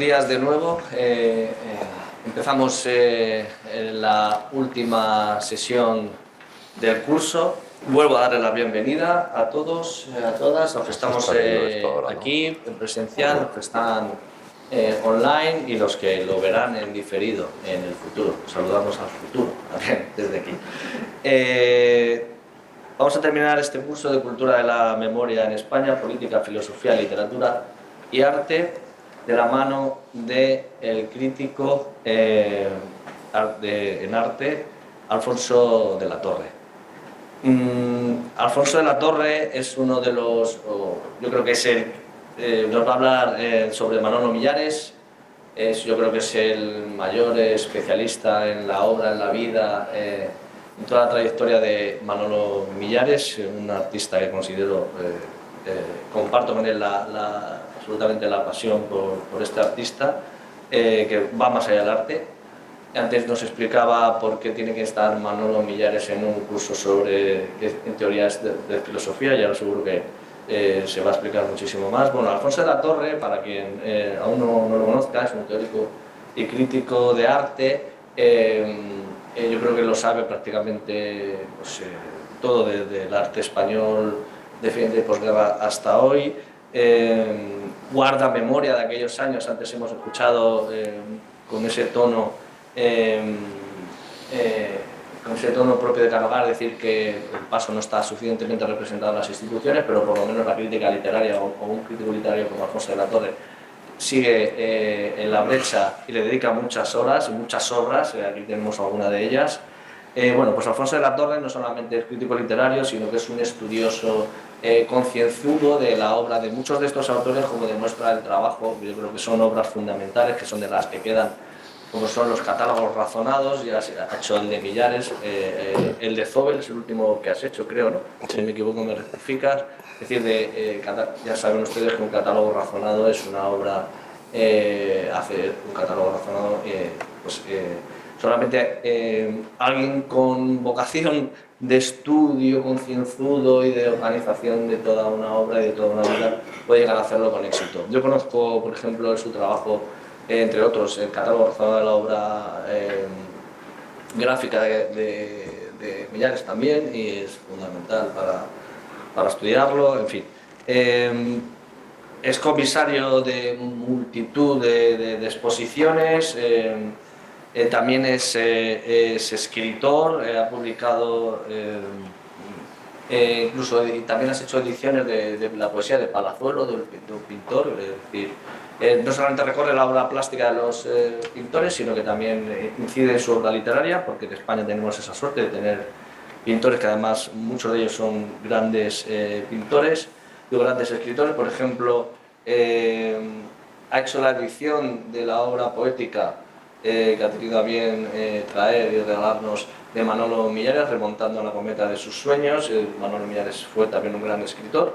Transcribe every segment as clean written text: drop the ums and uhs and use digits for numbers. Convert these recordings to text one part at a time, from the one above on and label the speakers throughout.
Speaker 1: días de nuevo. Empezamos la última sesión del curso. Vuelvo a darle la bienvenida a todos, a todas, los que estamos aquí en presencial, los que están online y los que lo verán en diferido en el futuro. Saludamos al futuro también desde aquí. Vamos a terminar este curso de Cultura de la Memoria en España, Política, Filosofía, Literatura y Arte, de la mano del crítico en arte Alfonso de la Torre. Alfonso de la Torre es uno de los, yo creo que es nos va a hablar sobre Manolo Millares. Yo creo que es el mayor especialista en la obra, en la vida, en toda la trayectoria de Manolo Millares, un artista que considero, comparto con él absolutamente la pasión por este artista, que va más allá del arte. Antes nos explicaba por qué tiene que estar Manolo Millares en un curso en teorías de filosofía, y ahora seguro que se va a explicar muchísimo más. Bueno, Alfonso de la Torre, para quien aún no lo conozca, es un teórico y crítico de arte. Yo creo que lo sabe prácticamente todo del arte español de posguerra hasta hoy. Guarda memoria de aquellos años. Antes hemos escuchado con ese tono propio de Carvajal, decir que el Paso no está suficientemente representado en las instituciones, pero por lo menos la crítica literaria o un crítico literario como Alfonso de la Torre sigue en la brecha y le dedica muchas horas y muchas obras. Aquí tenemos alguna de ellas. Bueno, pues Alfonso de la Torre no solamente es crítico literario, sino que es un estudioso concienzudo de la obra de muchos de estos autores, como demuestra el trabajo. Yo creo que son obras fundamentales, que son de las que quedan, como son los catálogos razonados. Ya ha hecho el de Millares, el de Zobel es el último que has hecho, creo, ¿no? Si me equivoco me rectificas. Es decir, ya saben ustedes que un catálogo razonado es una obra, hacer un catálogo razonado, solamente alguien con vocación de estudio concienzudo y de organización de toda una obra y de toda una vida puede llegar a hacerlo con éxito. Yo conozco, por ejemplo, su trabajo, entre otros, el catálogo razonado de la obra gráfica de Millares también, y es fundamental para estudiarlo. En fin, es comisario de multitud de exposiciones. También es escritor, ha publicado, incluso también has hecho ediciones de la poesía de Palazuelo, de un pintor. Es decir, no solamente recorre la obra plástica de los pintores, sino que también incide en su obra literaria, porque en España tenemos esa suerte de tener pintores que además muchos de ellos son grandes pintores y grandes escritores. Por ejemplo, ha hecho la edición de la obra poética que ha tenido a bien traer y regalarnos, de Manolo Millares, remontando a la cometa de sus sueños. Manolo Millares fue también un gran escritor,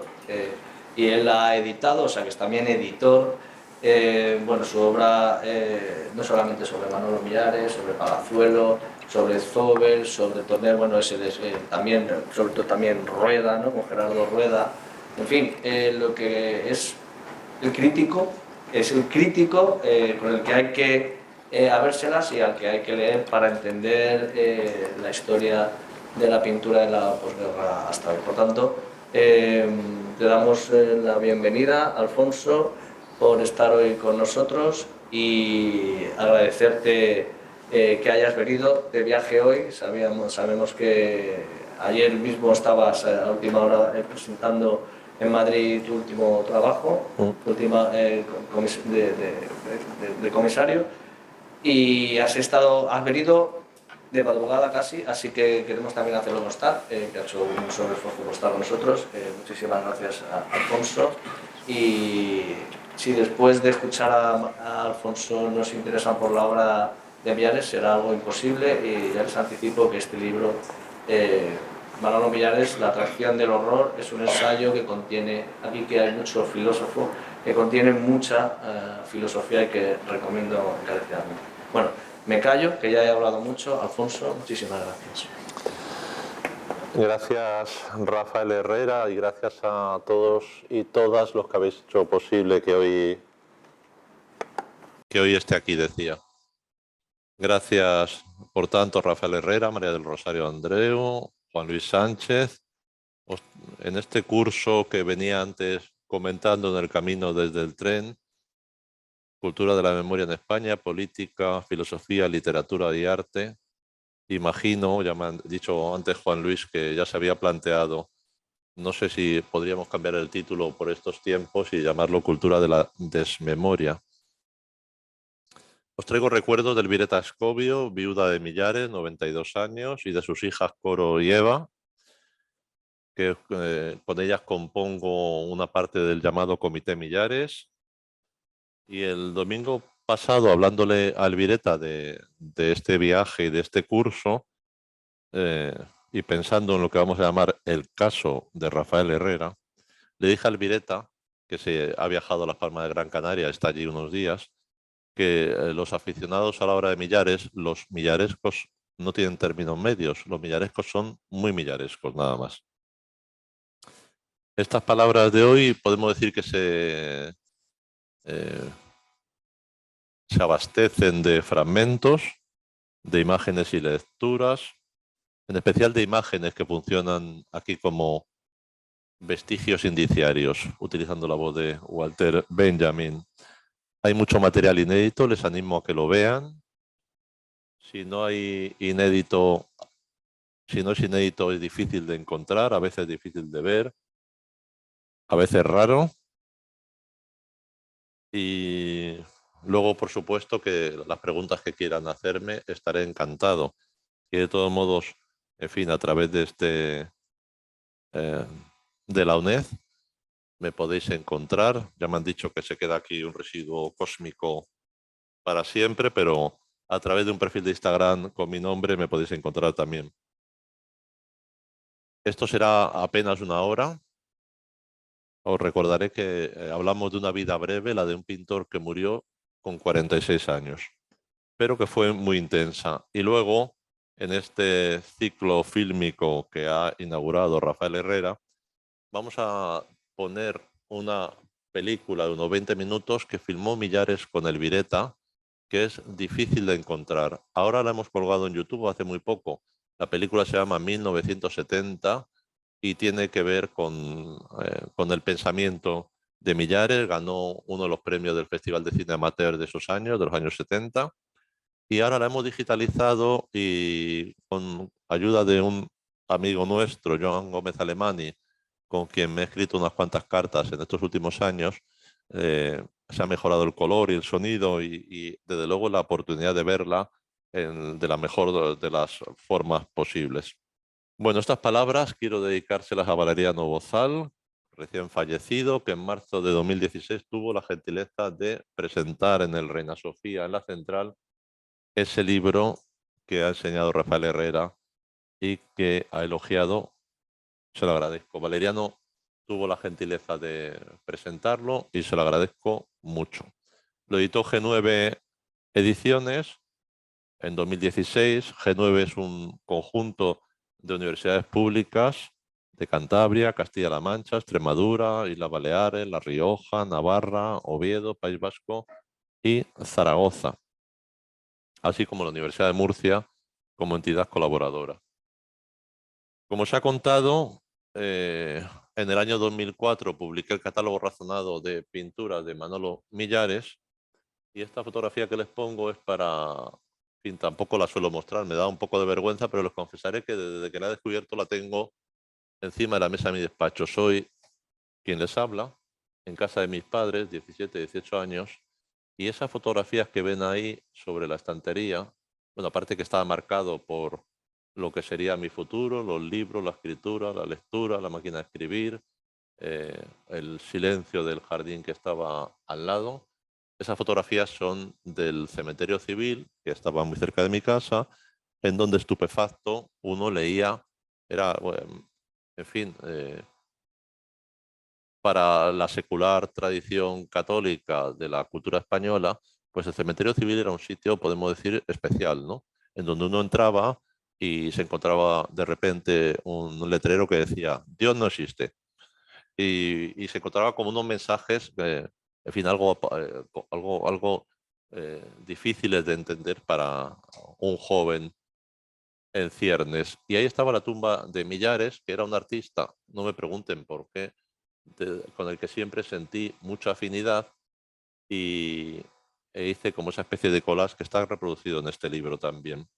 Speaker 1: y él ha editado, o sea que es también editor. Bueno, su obra no solamente sobre Manolo Millares, sobre Palazuelo, sobre Zobel, sobre Torner, bueno, también, sobre todo también Rueda, ¿no? Con Gerardo Rueda. En fin, lo que es el crítico con el que hay que habérselas y al que hay que leer para entender la historia de la pintura de la posguerra hasta hoy. Por tanto, te damos la bienvenida, Alfonso, por estar hoy con nosotros, y agradecerte que hayas venido de viaje hoy. Sabemos que ayer mismo estabas a última hora presentando en Madrid tu último trabajo, de comisario, y has venido de madrugada casi, así que queremos también hacerlo constar, que ha hecho un sobreesfuerzo por estar con nosotros. Muchísimas gracias a Alfonso. Y si después de escuchar a Alfonso nos interesan por la obra de Millares, será algo imposible, y ya les anticipo que este libro, Manolo Millares, La atracción del horror, es un ensayo que contiene, aquí que hay mucho filósofo, que contiene mucha filosofía y que recomiendo encarecidamente. Bueno, me callo, que ya he hablado mucho. Alfonso, muchísimas gracias.
Speaker 2: Gracias, Rafael Herrera, y gracias a todos y todas los que habéis hecho posible que hoy que hoy esté aquí, decía. Gracias, por tanto, Rafael Herrera, María del Rosario Andreu, Juan Luis Sánchez. En este curso que venía antes comentando en el camino desde el tren, Cultura de la Memoria en España, Política, Filosofía, Literatura y Arte, imagino, ya me han dicho antes Juan Luis que ya se había planteado, no sé si podríamos cambiar el título por estos tiempos y llamarlo Cultura de la Desmemoria. Os traigo recuerdos de Elvireta Escobio, viuda de Millares, 92 años, y de sus hijas Coro y Eva, que con ellas compongo una parte del llamado Comité Millares. Y el domingo pasado, hablándole a Elvireta de este viaje y de este curso, eh, y pensando en lo que vamos a llamar el caso de Rafael Herrera, le dije a Elvireta, que se ha viajado a Las Palmas de Gran Canaria, está allí unos días, que los aficionados a la obra de Millares, los millarescos no tienen términos medios, los millarescos son muy millarescos nada más. Estas palabras de hoy podemos decir que se abastecen de fragmentos, de imágenes y lecturas, en especial de imágenes que funcionan aquí como vestigios indiciarios, utilizando la voz de Walter Benjamin. Hay mucho material inédito, les animo a que lo vean. Si no hay inédito, si no es inédito, es difícil de encontrar, a veces difícil de ver, a veces raro. Y luego, por supuesto, que las preguntas que quieran hacerme, estaré encantado. Y de todos modos, en fin, a través de la UNED me podéis encontrar. Ya me han dicho que se queda aquí un residuo cósmico para siempre, pero a través de un perfil de Instagram con mi nombre me podéis encontrar también. Esto será apenas una hora. Os recordaré que hablamos de una vida breve, la de un pintor que murió con 46 años, pero que fue muy intensa. Y luego, en este ciclo fílmico que ha inaugurado Rafael Herrera, vamos a poner una película de unos 20 minutos que filmó Millares con Elvireta, que es difícil de encontrar. Ahora la hemos colgado en YouTube hace muy poco. La película se llama 1970 y tiene que ver con el pensamiento de Millares. Ganó uno de los premios del Festival de Cine Amateur de esos años, de los años 70. Y ahora la hemos digitalizado y con ayuda de un amigo nuestro, Joan Gómez Alemani, con quien me he escrito unas cuantas cartas en estos últimos años, se ha mejorado el color y el sonido y desde luego la oportunidad de verla de la mejor de las formas posibles. Bueno, estas palabras quiero dedicárselas a Valeriano Bozal, recién fallecido, que en marzo de 2016 tuvo la gentileza de presentar en el Reina Sofía, en la Central, ese libro que ha enseñado Rafael Herrera y que ha elogiado. Se lo agradezco. Valeriano tuvo la gentileza de presentarlo y se lo agradezco mucho. Lo editó G9 Ediciones en 2016. G9 es un conjunto de universidades públicas de Cantabria, Castilla-La Mancha, Extremadura, Islas Baleares, La Rioja, Navarra, Oviedo, País Vasco y Zaragoza, así como la Universidad de Murcia como entidad colaboradora. Como se ha contado, en el año 2004 publiqué el catálogo razonado de pinturas de Manolo Millares y esta fotografía que les pongo es para, en fin, tampoco la suelo mostrar, me da un poco de vergüenza, pero les confesaré que desde que la he descubierto la tengo encima de la mesa de mi despacho. Soy quien les habla, en casa de mis padres, 17, 18 años, y esas fotografías que ven ahí sobre la estantería, bueno, aparte que estaba marcado por lo que sería mi futuro, los libros, la escritura, la lectura, la máquina de escribir, el silencio del jardín que estaba al lado. Esas fotografías son del cementerio civil, que estaba muy cerca de mi casa, en donde estupefacto uno leía, era, bueno, en fin, para la secular tradición católica de la cultura española, pues el cementerio civil era un sitio, podemos decir, especial, ¿no? En donde uno entraba y se encontraba de repente un letrero que decía, Dios no existe. Y se encontraba como unos mensajes, en fin, algo difíciles de entender para un joven en ciernes. Y ahí estaba la tumba de Millares, que era un artista, no me pregunten por qué, con el que siempre sentí mucha afinidad y hice como esa especie de collage que está reproducido en este libro también.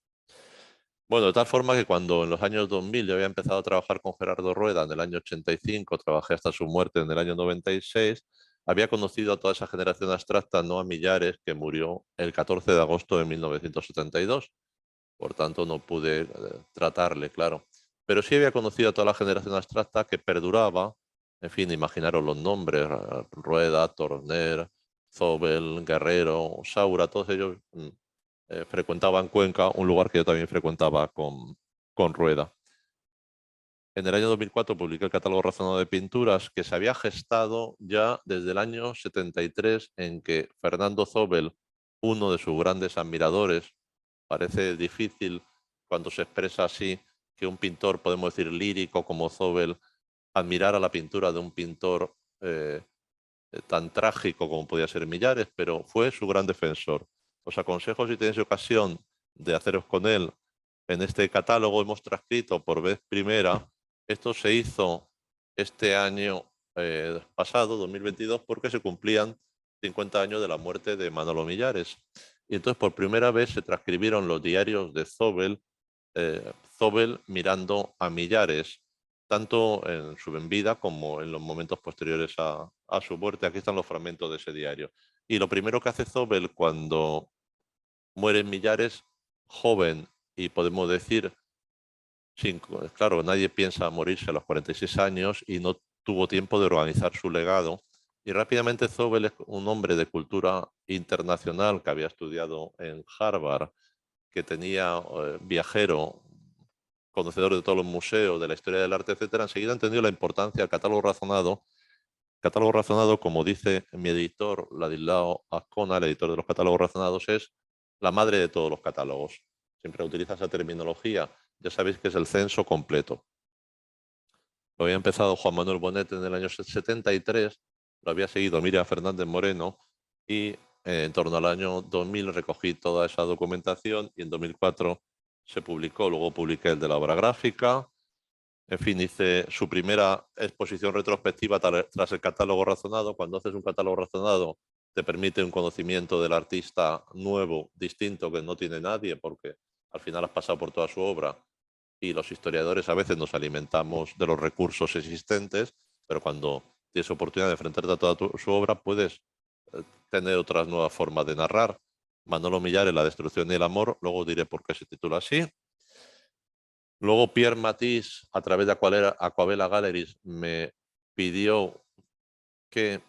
Speaker 2: Bueno, de tal forma que cuando en los años 2000 yo había empezado a trabajar con Gerardo Rueda en el año 85, trabajé hasta su muerte en el año 96, había conocido a toda esa generación abstracta, no a Millares, que murió el 14 de agosto de 1972. Por tanto no pude tratarle, claro. Pero sí había conocido a toda la generación abstracta que perduraba, en fin, imaginaros los nombres, Rueda, Torner, Zobel, Guerrero, Saura, todos ellos frecuentaban Cuenca, un lugar que yo también frecuentaba con Rueda. En el año 2004 publiqué el catálogo razonado de pinturas que se había gestado ya desde el año 73, en que Fernando Zobel, uno de sus grandes admiradores, parece difícil cuando se expresa así que un pintor, podemos decir lírico como Zobel, admirara la pintura de un pintor tan trágico como podía ser Millares, pero fue su gran defensor. Os aconsejo, si tenéis ocasión de haceros con él, en este catálogo hemos transcrito por vez primera. Esto se hizo este año pasado, 2022, porque se cumplían 50 años de la muerte de Manolo Millares. Y entonces por primera vez se transcribieron los diarios de Zobel, Zobel mirando a Millares, tanto en su vida como en los momentos posteriores a su muerte. Aquí están los fragmentos de ese diario. Y lo primero que hace Zobel cuando muere Millares, joven, y podemos decir, claro, nadie piensa morirse a los 46 años y no tuvo tiempo de organizar su legado. Y rápidamente Zobel es un hombre de cultura internacional que había estudiado en Harvard, que tenía viajero, conocedor de todos los museos, de la historia del arte, etcétera. Enseguida entendió la importancia del catálogo razonado. Catálogo razonado, como dice mi editor, Ladislao Azcona, el editor de los catálogos razonados, es la madre de todos los catálogos. Siempre utiliza esa terminología. Ya sabéis que es el censo completo. Lo había empezado Juan Manuel Bonet en el año 73, lo había seguido Miriam Fernández Moreno y en torno al año 2000 recogí toda esa documentación y en 2004 se publicó. Luego publiqué el de la obra gráfica. En fin, hice su primera exposición retrospectiva tras el catálogo razonado. Cuando haces un catálogo razonado te permite un conocimiento del artista nuevo, distinto, que no tiene nadie, porque al final has pasado por toda su obra y los historiadores a veces nos alimentamos de los recursos existentes, pero cuando tienes oportunidad de enfrentarte a toda su obra puedes tener otras nuevas formas de narrar. Manolo Millares, La destrucción y el amor, luego diré por qué se titula así. Luego Pierre Matisse, a través de Aquabella Galleries, me pidió que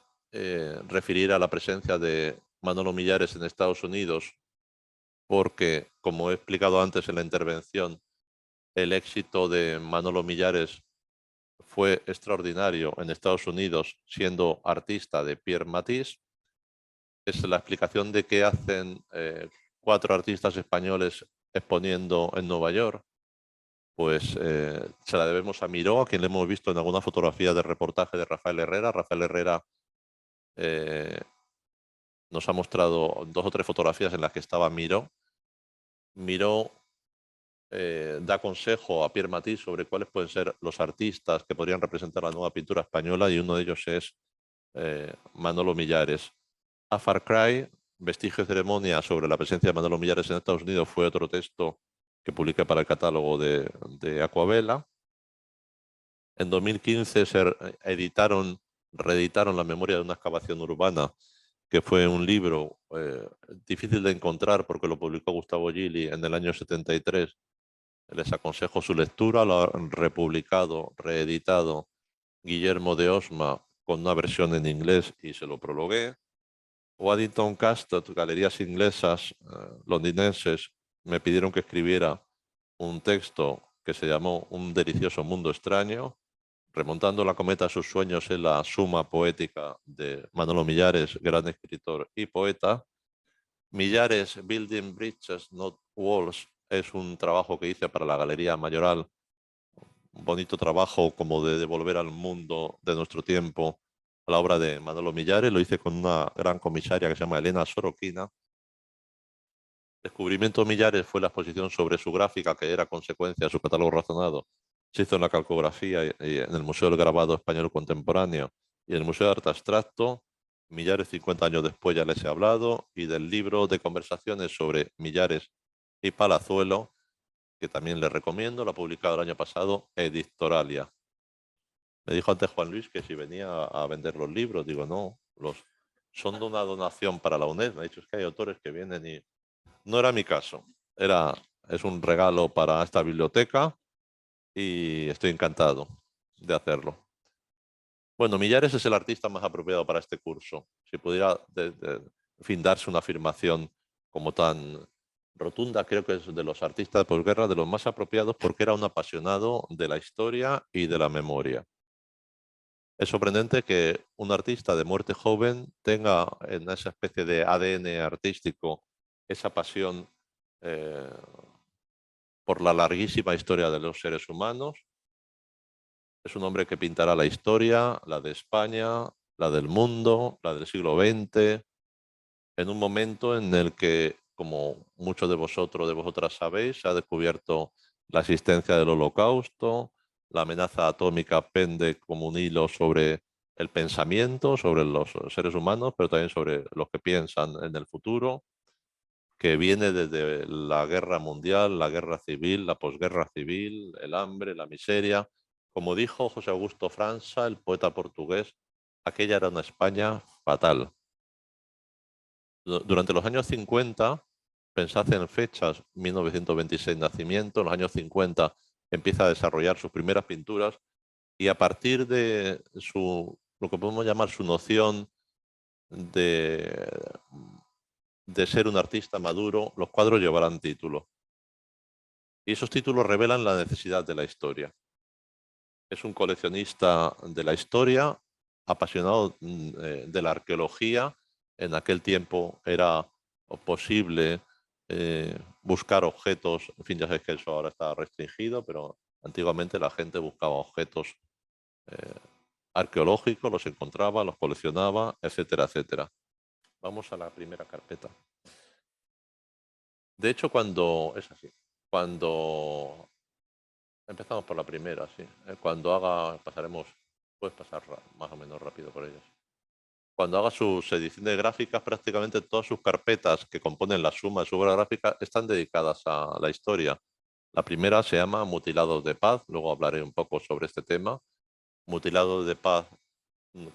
Speaker 2: refiriera a la presencia de Manolo Millares en Estados Unidos, porque, como he explicado antes en la intervención, el éxito de Manolo Millares fue extraordinario en Estados Unidos siendo artista de Pierre Matisse. Es la explicación de qué hacen 4 artistas españoles exponiendo en Nueva York. Pues se la debemos a Miró, a quien le hemos visto en alguna fotografía de reportaje de Rafael Herrera. Rafael Herrera nos ha mostrado 2 o 3 fotografías en las que estaba Miró. Miró da consejo a Pierre Matisse sobre cuáles pueden ser los artistas que podrían representar la nueva pintura española y uno de ellos es Manolo Millares. A Far Cry, vestigio de ceremonia sobre la presencia de Manolo Millares en Estados Unidos, fue otro texto que publiqué para el catálogo de Aquabella. En 2015 se reeditaron La memoria de una excavación urbana, que fue un libro difícil de encontrar porque lo publicó Gustavo Gili en el año 73. Les aconsejo su lectura, lo ha republicado, reeditado Guillermo de Osma con una versión en inglés y se lo prologué. Waddington Castott, galerías inglesas londinenses, me pidieron que escribiera un texto que se llamó Un delicioso mundo extraño, remontando la cometa a sus sueños en la suma poética de Manolo Millares, gran escritor y poeta. Millares, Building Bridges, Not Walls, es un trabajo que hice para la Galería Mayoral, un bonito trabajo como de devolver al mundo de nuestro tiempo a la obra de Manolo Millares. Lo hice con una gran comisaria que se llama Elena Soroquina, Descubrimiento Millares fue la exposición sobre su gráfica, que era consecuencia de su catálogo razonado. Se hizo en la calcografía y en el Museo del Grabado Español Contemporáneo y en el Museo de Arte Abstracto. Millares 50 años después ya les he hablado, y del libro de conversaciones sobre Millares y Palazuelo, que también les recomiendo, lo ha publicado el año pasado Edictoralia. Me dijo antes Juan Luis que si venía a vender los libros, digo, no, son de una donación para la UNED. Me ha dicho, es que hay autores que vienen y... No era mi caso, es un regalo para esta biblioteca y estoy encantado de hacerlo. Bueno, Millares es el artista más apropiado para este curso. Si pudiera, en fin, darse una afirmación como tan rotunda, creo que es de los artistas de posguerra de los más apropiados, porque era un apasionado de la historia y de la memoria. Es sorprendente que un artista de muerte joven tenga en esa especie de ADN artístico esa pasión eh, por la larguísima historia de los seres humanos. Es un hombre que pintará la historia, la de España, la del mundo, la del siglo XX, en un momento en el que, como muchos de vosotros, de vosotras sabéis, se ha descubierto la existencia del Holocausto, la amenaza atómica pende como un hilo sobre el pensamiento, sobre los seres humanos, pero también sobre los que piensan en el futuro, que viene desde la guerra mundial, la guerra civil, la posguerra civil, el hambre, la miseria. Como dijo José Augusto França, el poeta portugués, aquella era una España fatal. Durante los años 50, pensad en fechas, 1926 nacimiento, en los años 50 empieza a desarrollar sus primeras pinturas, y a partir de lo que podemos llamar su noción de, de ser un artista maduro, los cuadros llevarán título. Y esos títulos revelan la necesidad de la historia. Es un coleccionista de la historia, apasionado de la arqueología. En aquel tiempo era posible buscar objetos, en fin, ya sabéis que eso ahora está restringido, pero antiguamente la gente buscaba objetos eh, arqueológicos, los encontraba, los coleccionaba, etcétera, etcétera. Vamos a la primera carpeta. De hecho, cuando empezamos por la primera, sí. Cuando pasaremos, puedes pasar más o menos rápido por ellas. Cuando haga sus ediciones gráficas, prácticamente todas sus carpetas que componen la suma de su obra gráfica están dedicadas a la historia. La primera se llama Mutilados de Paz, luego hablaré un poco sobre este tema. Mutilados de Paz,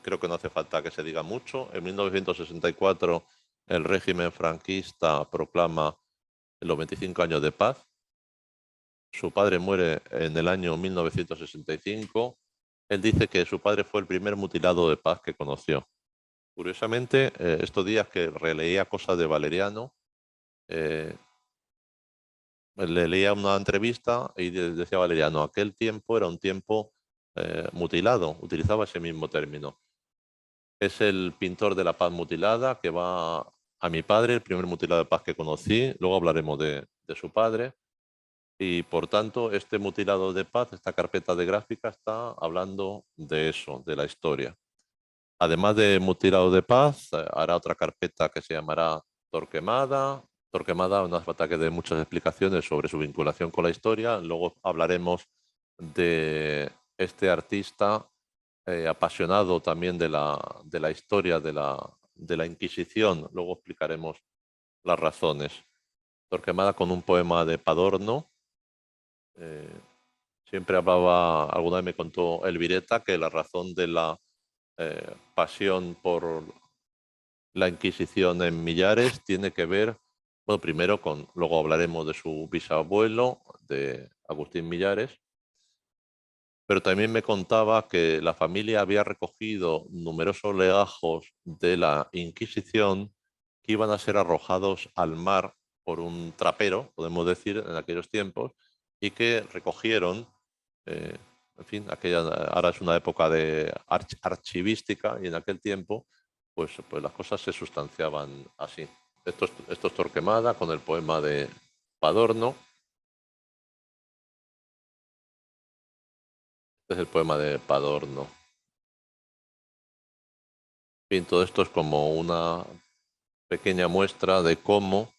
Speaker 2: creo que no hace falta que se diga mucho. En 1964 el régimen franquista proclama los 25 años de paz. Su padre muere en el año 1965. Él dice que su padre fue el primer mutilado de paz que conoció. Curiosamente, estos días que releía cosas de Valeriano, le leía una entrevista y decía Valeriano, aquel tiempo era un tiempo mutilado, utilizaba ese mismo término. Es el pintor de la paz mutilada que va a mi padre, el primer mutilado de paz que conocí. Luego hablaremos de su padre. Y por tanto, este mutilado de paz, esta carpeta de gráfica, está hablando de eso, de la historia. Además de mutilado de paz, hará otra carpeta que se llamará Torquemada. Torquemada, no hace falta que dé muchas explicaciones sobre su vinculación con la historia. Luego hablaremos de este artista apasionado también de la historia de la Inquisición. Luego explicaremos las razones. Torquemada con un poema de Padorno. Siempre hablaba, alguna vez me contó Elvireta que la razón de la pasión por la Inquisición en Millares tiene que ver, bueno, primero luego hablaremos de su bisabuelo, de Agustín Millares, pero también me contaba que la familia había recogido numerosos legajos de la Inquisición que iban a ser arrojados al mar por un trapero, podemos decir, en aquellos tiempos, y que recogieron, eh, en fin, ahora es una época de archivística, y en aquel tiempo pues las cosas se sustanciaban así. Esto es Torquemada con el poema de Padorno. Este es el poema de Padorno. En fin, todo esto es como una pequeña muestra de cómo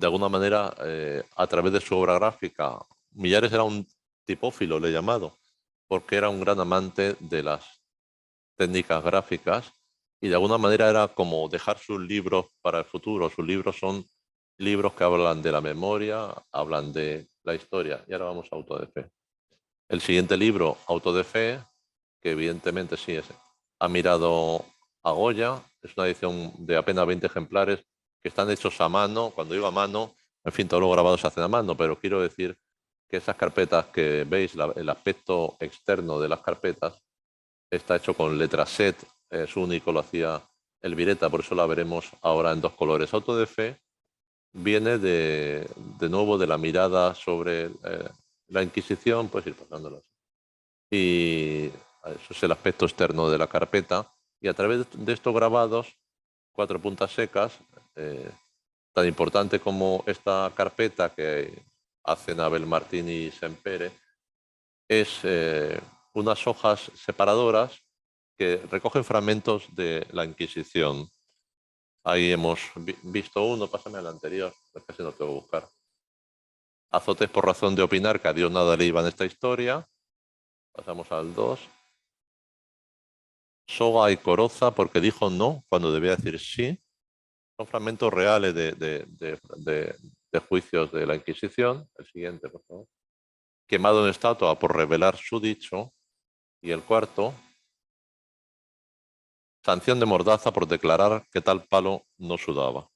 Speaker 2: de alguna manera, a través de su obra gráfica, Millares era un tipófilo, le he llamado, porque era un gran amante de las técnicas gráficas y de alguna manera era como dejar sus libros para el futuro. Sus libros son libros que hablan de la memoria, hablan de la historia. Y ahora vamos a Auto de Fe. El siguiente libro, Auto de Fe, que evidentemente sí es, ha mirado a Goya, es una edición de apenas 20 ejemplares que están hechos a mano. Cuando digo a mano, en fin, todos los grabados se hacen a mano, pero quiero decir que esas carpetas que veis, el aspecto externo de las carpetas, está hecho con letra set, es único, lo hacía Elvireta, por eso la veremos ahora en dos colores. Auto de Fe viene de nuevo de la mirada sobre la Inquisición, puedes ir pasándolas. Y eso es el aspecto externo de la carpeta. Y a través de estos grabados, 4 puntas secas, tan importante como esta carpeta que hacen Abel Martín y Sempere, es unas hojas separadoras que recogen fragmentos de la Inquisición. Ahí hemos visto uno, pásame al anterior, es que si no tengo que buscar. Azotes por razón de opinar que a Dios nada le iba en esta historia. Pasamos al 2. Soga y Coroza porque dijo no cuando debía decir sí. Son fragmentos reales de juicios de la Inquisición. El siguiente, por favor. Quemado en estatua por revelar su dicho. Y el cuarto, sanción de mordaza por declarar que tal palo no sudaba.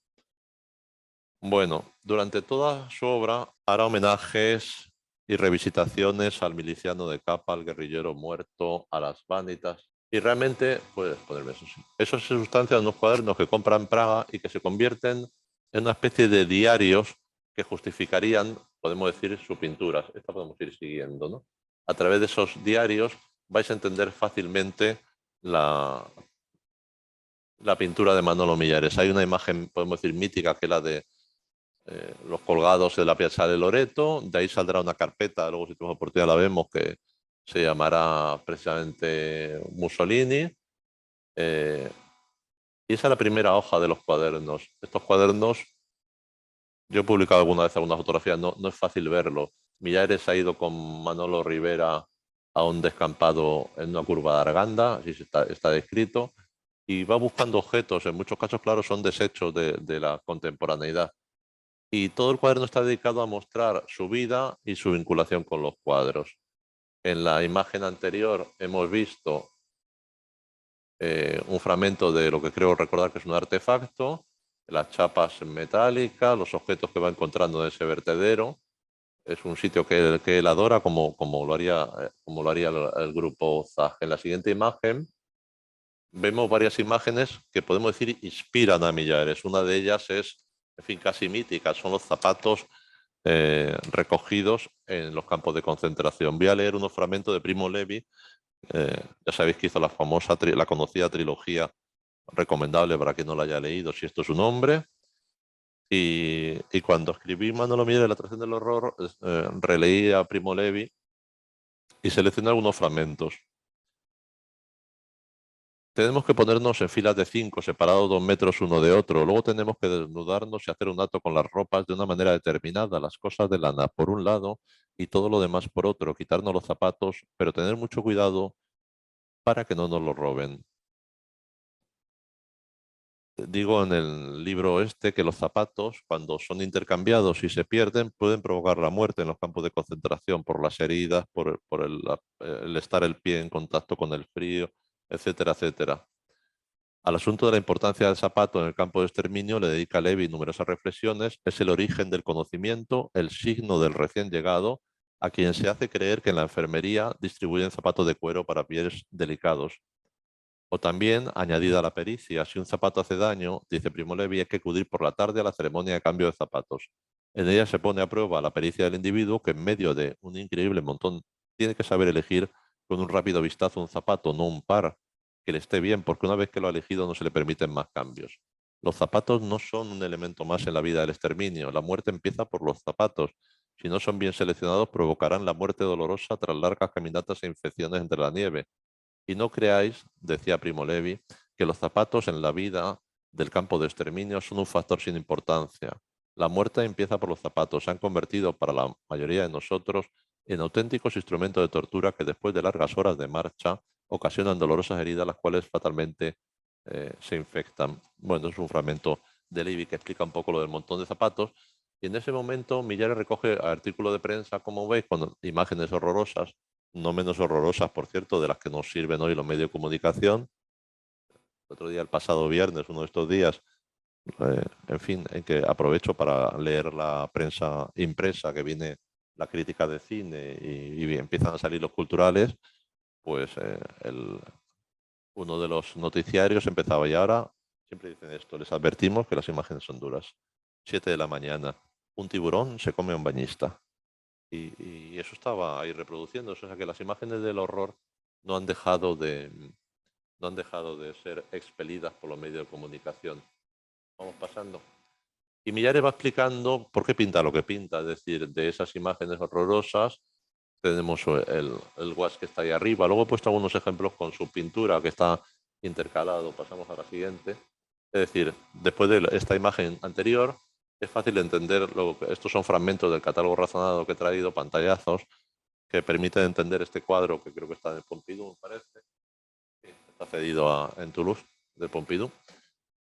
Speaker 2: Bueno, durante toda su obra hará homenajes y revisitaciones al miliciano de capa, al guerrillero muerto, a las vanitas. Y realmente, puedes ponerme eso sí. Eso se sustancia en unos cuadernos que compra en Praga y que se convierten en una especie de diarios que justificarían, podemos decir, su pintura. Esta podemos ir siguiendo, ¿no? A través de esos diarios vais a entender fácilmente la pintura de Manolo Millares. Hay una imagen, podemos decir, mítica, que es la de los colgados de la Piazza de Loreto. De ahí saldrá una carpeta, luego si tenemos oportunidad la vemos, que se llamará precisamente Mussolini. Y esa es la primera hoja de los cuadernos. Estos cuadernos, yo he publicado alguna vez algunas fotografías, no es fácil verlo. Millares ha ido con Manolo Rivera a un descampado en una curva de Arganda, así está descrito, y va buscando objetos, en muchos casos, claro, son desechos de la contemporaneidad. Y todo el cuaderno está dedicado a mostrar su vida y su vinculación con los cuadros. En la imagen anterior hemos visto un fragmento de lo que creo recordar que es un artefacto, las chapas metálicas, los objetos que va encontrando en ese vertedero. Es un sitio que él adora, como lo haría el grupo Zag. En la siguiente imagen vemos varias imágenes que podemos decir inspiran a Millares. Una de ellas es, en fin, casi mítica, son los zapatos recogidos en los campos de concentración. Voy a leer unos fragmentos de Primo Levi. Ya sabéis que hizo la conocida trilogía, recomendable para quien no la haya leído, Si esto es un hombre. Y cuando escribí Manolo Millares, La atracción del horror, releí a Primo Levi y seleccioné algunos fragmentos. Tenemos que ponernos en filas de 5, separados 2 metros uno de otro. Luego tenemos que desnudarnos y hacer un acto con las ropas de una manera determinada, las cosas de lana por un lado y todo lo demás por otro, quitarnos los zapatos, pero tener mucho cuidado para que no nos los roben. Digo en el libro este que los zapatos, cuando son intercambiados y se pierden, pueden provocar la muerte en los campos de concentración por las heridas, por el estar el pie en contacto con el frío, etcétera, etcétera. Al asunto de la importancia del zapato en el campo de exterminio le dedica Levi numerosas reflexiones. Es el origen del conocimiento, el signo del recién llegado, a quien se hace creer que en la enfermería distribuyen zapatos de cuero para pies delicados. O también, añadida a la pericia, si un zapato hace daño, dice Primo Levi, hay que acudir por la tarde a la ceremonia de cambio de zapatos. En ella se pone a prueba la pericia del individuo que en medio de un increíble montón tiene que saber elegir con un rápido vistazo un zapato, no un par, que le esté bien, porque una vez que lo ha elegido no se le permiten más cambios. Los zapatos no son un elemento más en la vida del exterminio. La muerte empieza por los zapatos. Si no son bien seleccionados, provocarán la muerte dolorosa tras largas caminatas e infecciones entre la nieve. Y no creáis, decía Primo Levi, que los zapatos en la vida del campo de exterminio son un factor sin importancia. La muerte empieza por los zapatos. Se han convertido para la mayoría de nosotros en auténticos instrumentos de tortura que después de largas horas de marcha ocasionan dolorosas heridas, las cuales fatalmente se infectan. Bueno, es un fragmento de Levi que explica un poco lo del montón de zapatos. Y en ese momento Millares recoge artículos de prensa, como veis, con imágenes horrorosas, no menos horrorosas, por cierto, de las que nos sirven hoy los medios de comunicación. El otro día, el pasado viernes, uno de estos días, en fin, en que aprovecho para leer la prensa impresa, que viene la crítica de cine y empiezan a salir los culturales, pues uno de los noticiarios empezaba y ahora siempre dicen esto, les advertimos que las imágenes son duras. 7 de la mañana, un tiburón se come a un bañista. Y eso estaba ahí reproduciéndose, o sea que las imágenes del horror no han dejado de, no han dejado de ser expelidas por los medios de comunicación. Vamos pasando. Y Millares va explicando por qué pinta lo que pinta, es decir, de esas imágenes horrorosas tenemos el Watch que está ahí arriba. Luego he puesto algunos ejemplos con su pintura que está intercalado. Pasamos a la siguiente. Es decir, después de esta imagen anterior, es fácil entender, estos son fragmentos del catálogo razonado que he traído, pantallazos, que permiten entender este cuadro que creo que está en el Pompidou, me parece. Sí, está cedido en Toulouse, del Pompidou.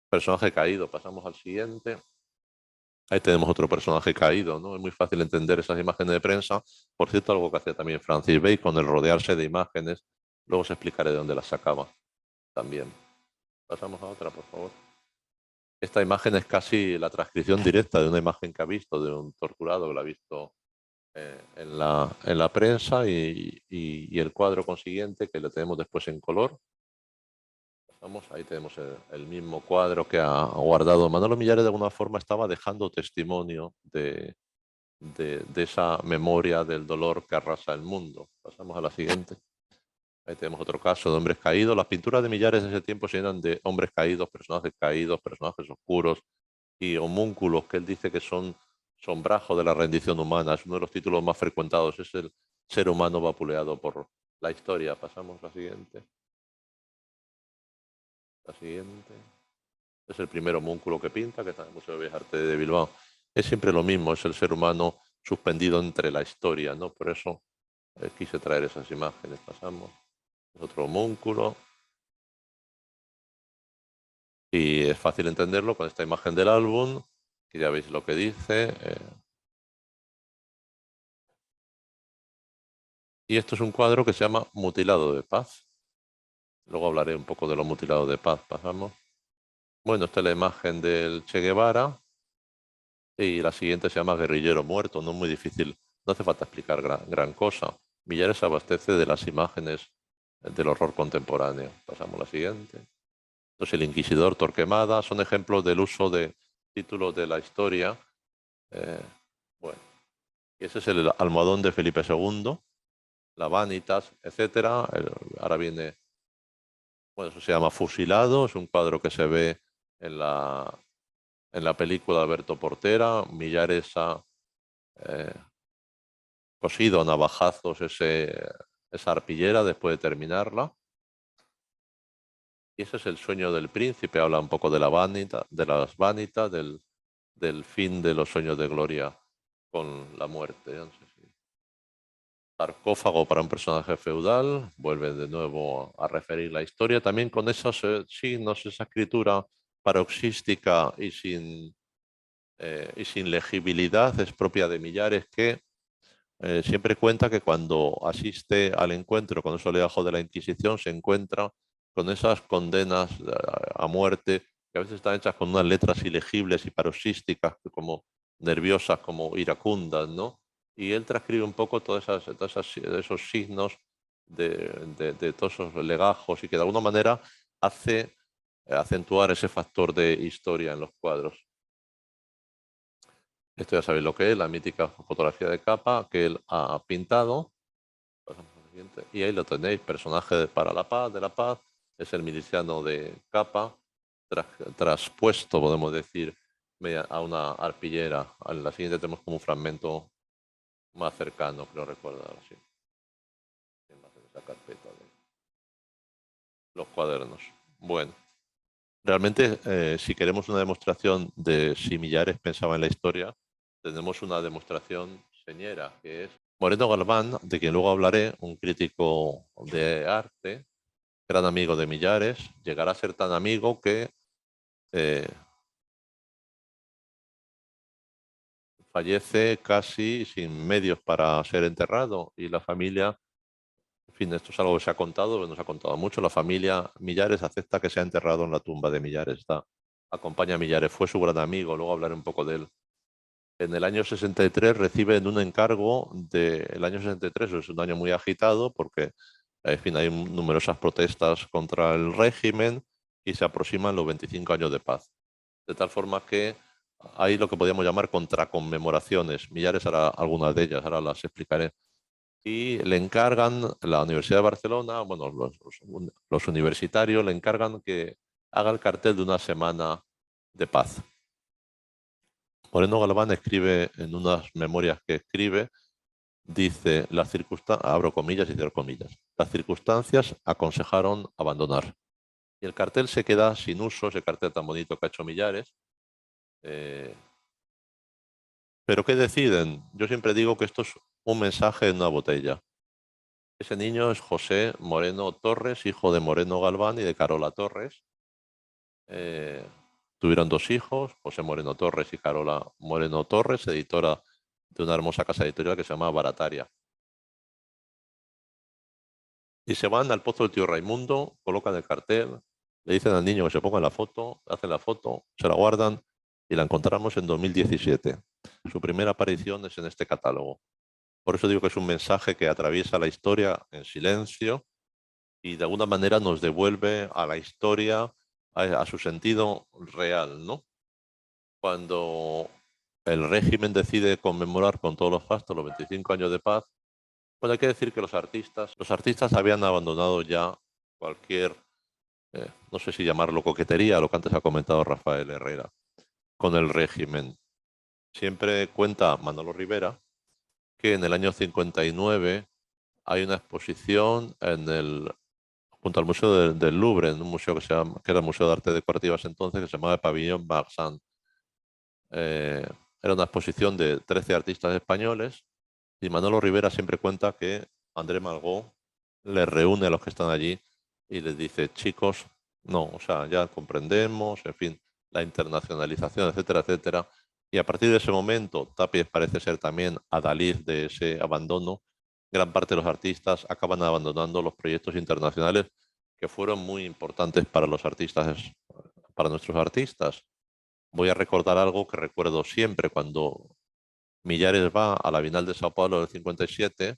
Speaker 2: Personaje caído. Pasamos al siguiente. Ahí tenemos otro personaje caído, ¿no? Es muy fácil entender esas imágenes de prensa. Por cierto, algo que hacía también Francis Bacon, el rodearse de imágenes. Luego os explicaré de dónde las sacaba también. Pasamos a otra, por favor. Esta imagen es casi la transcripción directa de una imagen que ha visto, de un torturado que la ha visto en la prensa y el cuadro consiguiente que lo tenemos después en color. Ahí tenemos el mismo cuadro que ha guardado Manolo Millares. De alguna forma estaba dejando testimonio de esa memoria del dolor que arrasa el mundo. Pasamos a la siguiente. Ahí tenemos otro caso de hombres caídos. Las pinturas de Millares de ese tiempo se llenan de hombres caídos, personajes oscuros y homúnculos que él dice que son sombrajos de la rendición humana. Es uno de los títulos más frecuentados. Es el ser humano vapuleado por la historia. Pasamos a la siguiente. La siguiente. Es el primer homúnculo que pinta, que está en el Museo de Bellas Artes de Bilbao. Es siempre lo mismo, es el ser humano suspendido entre la historia, ¿no? Por eso quise traer esas imágenes. Pasamos. Es otro homúnculo. Y es fácil entenderlo con esta imagen del álbum, que ya veis lo que dice. Y esto es un cuadro que se llama Mutilado de Paz. Luego hablaré un poco de los mutilados de paz. Pasamos. Bueno, esta es la imagen del Che Guevara. Y la siguiente se llama Guerrillero Muerto. No es muy difícil, no hace falta explicar gran cosa. Millares abastece de las imágenes del horror contemporáneo. Pasamos a la siguiente. Entonces, el Inquisidor Torquemada son ejemplos del uso de títulos de la historia. Bueno, y ese es el almohadón de Felipe II, la Vanitas, etcétera. Ahora viene, bueno, eso se llama Fusilado, es un cuadro que se ve en la película de Alberto Portera. Millares ha cosido a navajazos esa arpillera después de terminarla. Y ese es el sueño del príncipe, habla un poco de la vanita, de las vanitas, del fin de los sueños de gloria con la muerte. No sé si. Sarcófago para un personaje feudal, vuelve de nuevo a referir la historia, también con esos signos, esa escritura paroxística y sin legibilidad, es propia de Millares, que siempre cuenta que cuando asiste al encuentro con esos legajos de la Inquisición se encuentra con esas condenas a muerte que a veces están hechas con unas letras ilegibles y paroxísticas, como nerviosas, como iracundas, ¿no? Y él transcribe un poco esos signos de todos esos legajos y que de alguna manera hace acentuar ese factor de historia en los cuadros. Esto ya sabéis lo que es, la mítica fotografía de capa que él ha pintado. Y ahí lo tenéis, personaje para la paz, de la paz, es el miliciano de capa, traspuesto, podemos decir, a una arpillera. En la siguiente tenemos como un fragmento más cercano, creo recordar, sí. En esa carpeta de los cuadernos. Bueno, Realmente, si queremos una demostración de si Millares pensaba en la historia, tenemos una demostración señera, que es Moreno Galván, de quien luego hablaré, un crítico de arte, gran amigo de Millares, llegará a ser tan amigo que eh, fallece casi sin medios para ser enterrado y la familia, en fin, esto es algo que se ha contado, nos ha contado mucho, la familia Millares acepta que sea enterrado en la tumba de Millares, acompaña a Millares, fue su gran amigo, luego hablaré un poco de él. En el año 63 reciben un encargo del año 63, es un año muy agitado porque, en fin, hay numerosas protestas contra el régimen y se aproximan los 25 años de paz. De tal forma que hay lo que podríamos llamar contraconmemoraciones. Millares hará algunas de ellas, ahora las explicaré. Y le encargan, la Universidad de Barcelona, bueno, los universitarios le encargan que haga el cartel de una semana de paz. Moreno Galván escribe en unas memorias que escribe, dice, abro comillas y cierro comillas, las circunstancias aconsejaron abandonar. Y el cartel se queda sin uso, ese cartel tan bonito que ha hecho Millares. ¿Pero qué deciden? Yo siempre digo que esto es un mensaje en una botella. Ese niño es José Moreno Torres, hijo de Moreno Galván y de Carola Torres. Eh, Tuvieron dos hijos, José Moreno Torres y Carola Moreno Torres, editora de una hermosa casa editorial que se llama Barataria. Y se van al Pozo del Tío Raimundo, colocan el cartel, le dicen al niño que se ponga la foto, hacen la foto, se la guardan y la encontramos en 2017. Su primera aparición es en este catálogo. Por eso digo que es un mensaje que atraviesa la historia en silencio y de alguna manera nos devuelve a la historia, a su sentido real, ¿no? Cuando el régimen decide conmemorar con todos los fastos los 25 años de paz, bueno, hay que decir que los artistas habían abandonado ya cualquier, no sé si llamarlo coquetería, lo que antes ha comentado Rafael Herrera, con el régimen. Siempre cuenta Manolo Rivera que en el año 59 hay una exposición junto al Museo del Louvre, en un museo que era el Museo de Arte Decorativas entonces, que se llamaba el Pabellón Marsan. Era una exposición de 13 artistas españoles y Manolo Rivera siempre cuenta que André Malraux les reúne a los que están allí y les dice, chicos, no, o sea, ya comprendemos, en fin, la internacionalización, etcétera, etcétera. Y a partir de ese momento, Tapies parece ser también adalid de ese abandono. Gran parte de los artistas acaban abandonando los proyectos internacionales que fueron muy importantes para los artistas, para nuestros artistas. Voy a recordar algo que recuerdo siempre cuando Millares va a la Bienal de Sao Paulo del 57,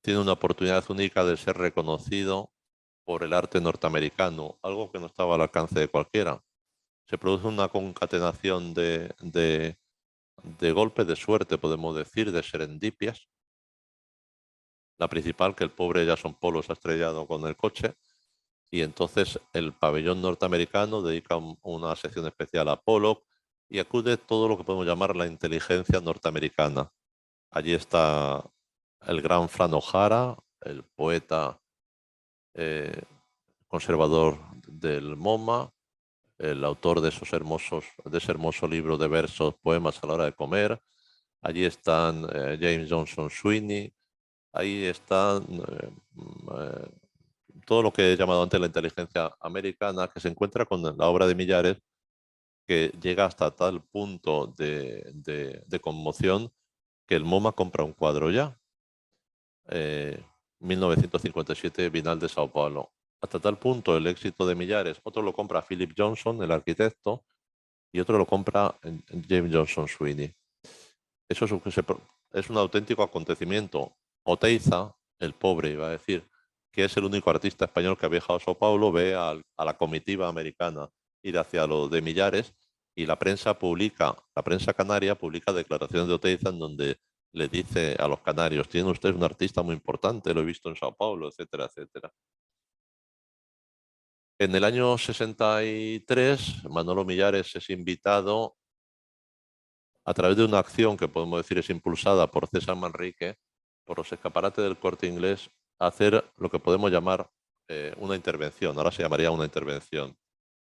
Speaker 2: tiene una oportunidad única de ser reconocido por el arte norteamericano, algo que no estaba al alcance de cualquiera. Se produce una concatenación de golpes de suerte, podemos decir, de serendipias. La principal, que el pobre Jason Polo se ha estrellado con el coche, y entonces el pabellón norteamericano dedica una sección especial a Pollock y acude todo lo que podemos llamar la inteligencia norteamericana. Allí está el gran Fran O'Hara, el poeta eh, conservador del MoMA, el autor de ese hermoso libro de versos, Poemas a la hora de comer. Allí están James Johnson Sweeney, ahí están todo lo que he llamado antes la inteligencia americana, que se encuentra con la obra de Millares, que llega hasta tal punto de conmoción que el MoMA compra un cuadro ya. 1957, Bienal de Sao Paulo. Hasta tal punto el éxito de Millares, otro lo compra Philip Johnson, el arquitecto, y otro lo compra James Johnson Sweeney. Eso es un auténtico acontecimiento. Oteiza, el pobre, iba a decir, que es el único artista español que ha viajado a Sao Paulo, ve a la comitiva americana ir hacia lo de Millares y la prensa canaria publica declaraciones de Oteiza en donde le dice a los canarios, tiene usted un artista muy importante, lo he visto en Sao Paulo, etcétera, etcétera. En el año 63, Manolo Millares es invitado a través de una acción que podemos decir es impulsada por César Manrique, por los escaparates del Corte Inglés, a hacer lo que podemos llamar una intervención, ahora se llamaría una intervención.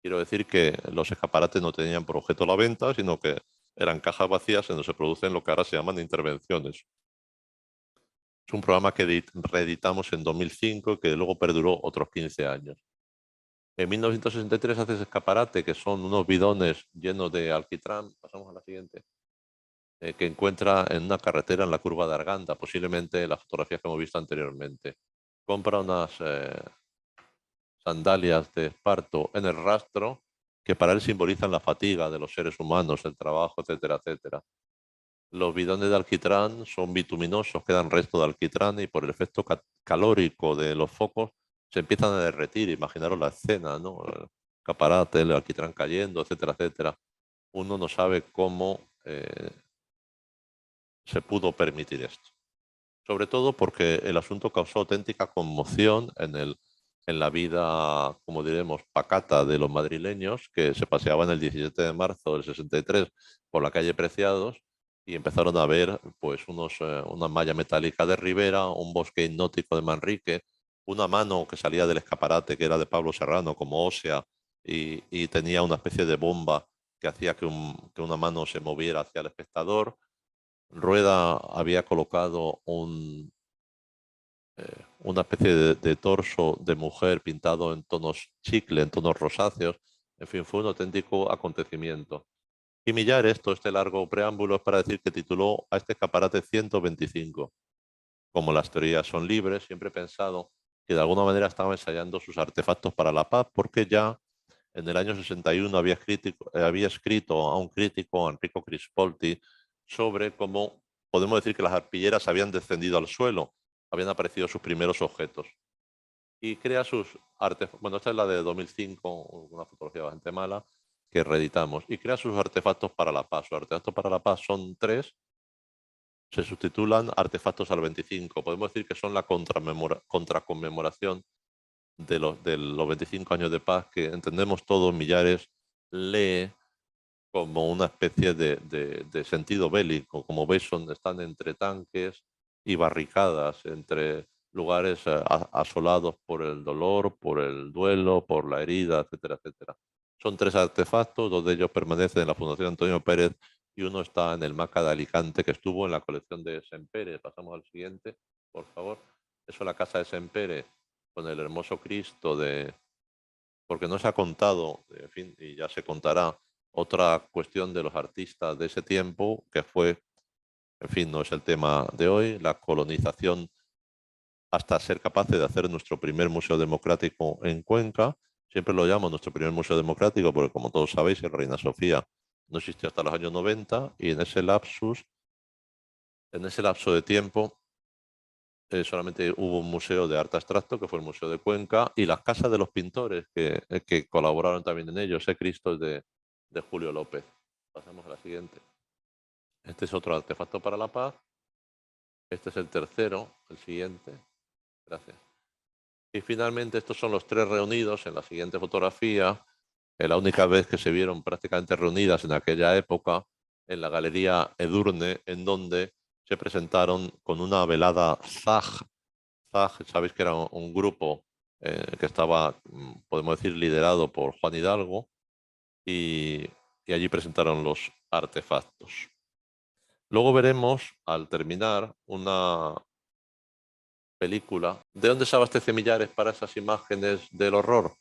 Speaker 2: Quiero decir que los escaparates no tenían por objeto la venta, sino que eran cajas vacías en donde se producen lo que ahora se llaman intervenciones. Es un programa que reeditamos en 2005 que luego perduró otros 15 años. En 1963 hace ese escaparate, que son unos bidones llenos de alquitrán, pasamos a la siguiente, que encuentra en una carretera en la curva de Arganda, posiblemente las fotografías que hemos visto anteriormente. Compra unas sandalias de esparto en el rastro, que para él simbolizan la fatiga de los seres humanos, el trabajo, etcétera, etcétera. Los bidones de alquitrán son bituminosos, quedan restos de alquitrán y por el efecto calórico de los focos se empiezan a derretir. Imaginaros la escena, ¿no? El caparate, el alquitrán cayendo, etcétera, etcétera. Uno no sabe cómo se pudo permitir esto. Sobre todo porque el asunto causó auténtica conmoción en la vida, como diremos, pacata de los madrileños, que se paseaban el 17 de marzo del 63 por la calle Preciados y empezaron a ver pues una malla metálica de Rivera, un bosque hipnótico de Manrique, una mano que salía del escaparate que era de Pablo Serrano como ósea y tenía una especie de bomba que hacía que una mano se moviera hacia el espectador. Rueda había colocado una especie de torso de mujer pintado en tonos chicle, en tonos rosáceos. En fin, fue un auténtico acontecimiento. Y Millares, todo este largo preámbulo es para decir que tituló a este escaparate 125. Como las teorías son libres, siempre he pensado que de alguna manera estaba ensayando sus artefactos para la paz, porque ya en el año 61 había escrito a un crítico, Enrico Crispolti, sobre cómo podemos decir que las arpilleras habían descendido al suelo, habían aparecido sus primeros objetos. Y crea sus artefactos, bueno, esta es la de 2005, una fotografía bastante mala, que reeditamos, y crea sus artefactos para la paz. Sus artefactos para la paz son 3, se subtitulan Artefactos al 25. Podemos decir que son la contraconmemoración de los 25 años de paz, que entendemos todos, Millares lee como una especie de sentido bélico. Como veis, están entre tanques y barricadas, entre lugares asolados por el dolor, por el duelo, por la herida, etcétera, etcétera. Son 3 artefactos, 2 de ellos permanecen en la Fundación Antonio Pérez y uno está en el MACA de Alicante, que estuvo en la colección de Sempere. Pasamos al siguiente, por favor. Eso es la casa de Sempere, con el hermoso Cristo porque no se ha contado, en fin, y ya se contará, otra cuestión de los artistas de ese tiempo, que fue, en fin, no es el tema de hoy, la colonización hasta ser capaces de hacer nuestro primer museo democrático en Cuenca. Siempre lo llamo nuestro primer museo democrático porque, como todos sabéis, el Reina Sofía no existió hasta los años 90 y en ese lapso de tiempo, solamente hubo un museo de arte abstracto, que fue el Museo de Cuenca, y las casas de los pintores que colaboraron también en ello. Ese Cristo es de Julio López. Pasamos a la siguiente. Este es otro artefacto para la paz. Este es el tercero, el siguiente. Gracias. Y finalmente estos son los 3 reunidos en la siguiente fotografía, la única vez que se vieron prácticamente reunidas en aquella época en la Galería Edurne, en donde se presentaron con una velada ZAG. ZAG, sabéis que era un grupo que estaba, podemos decir, liderado por Juan Hidalgo, y allí presentaron los artefactos. Luego veremos, al terminar, una película. ¿De dónde se abastece Millares para esas imágenes del horror?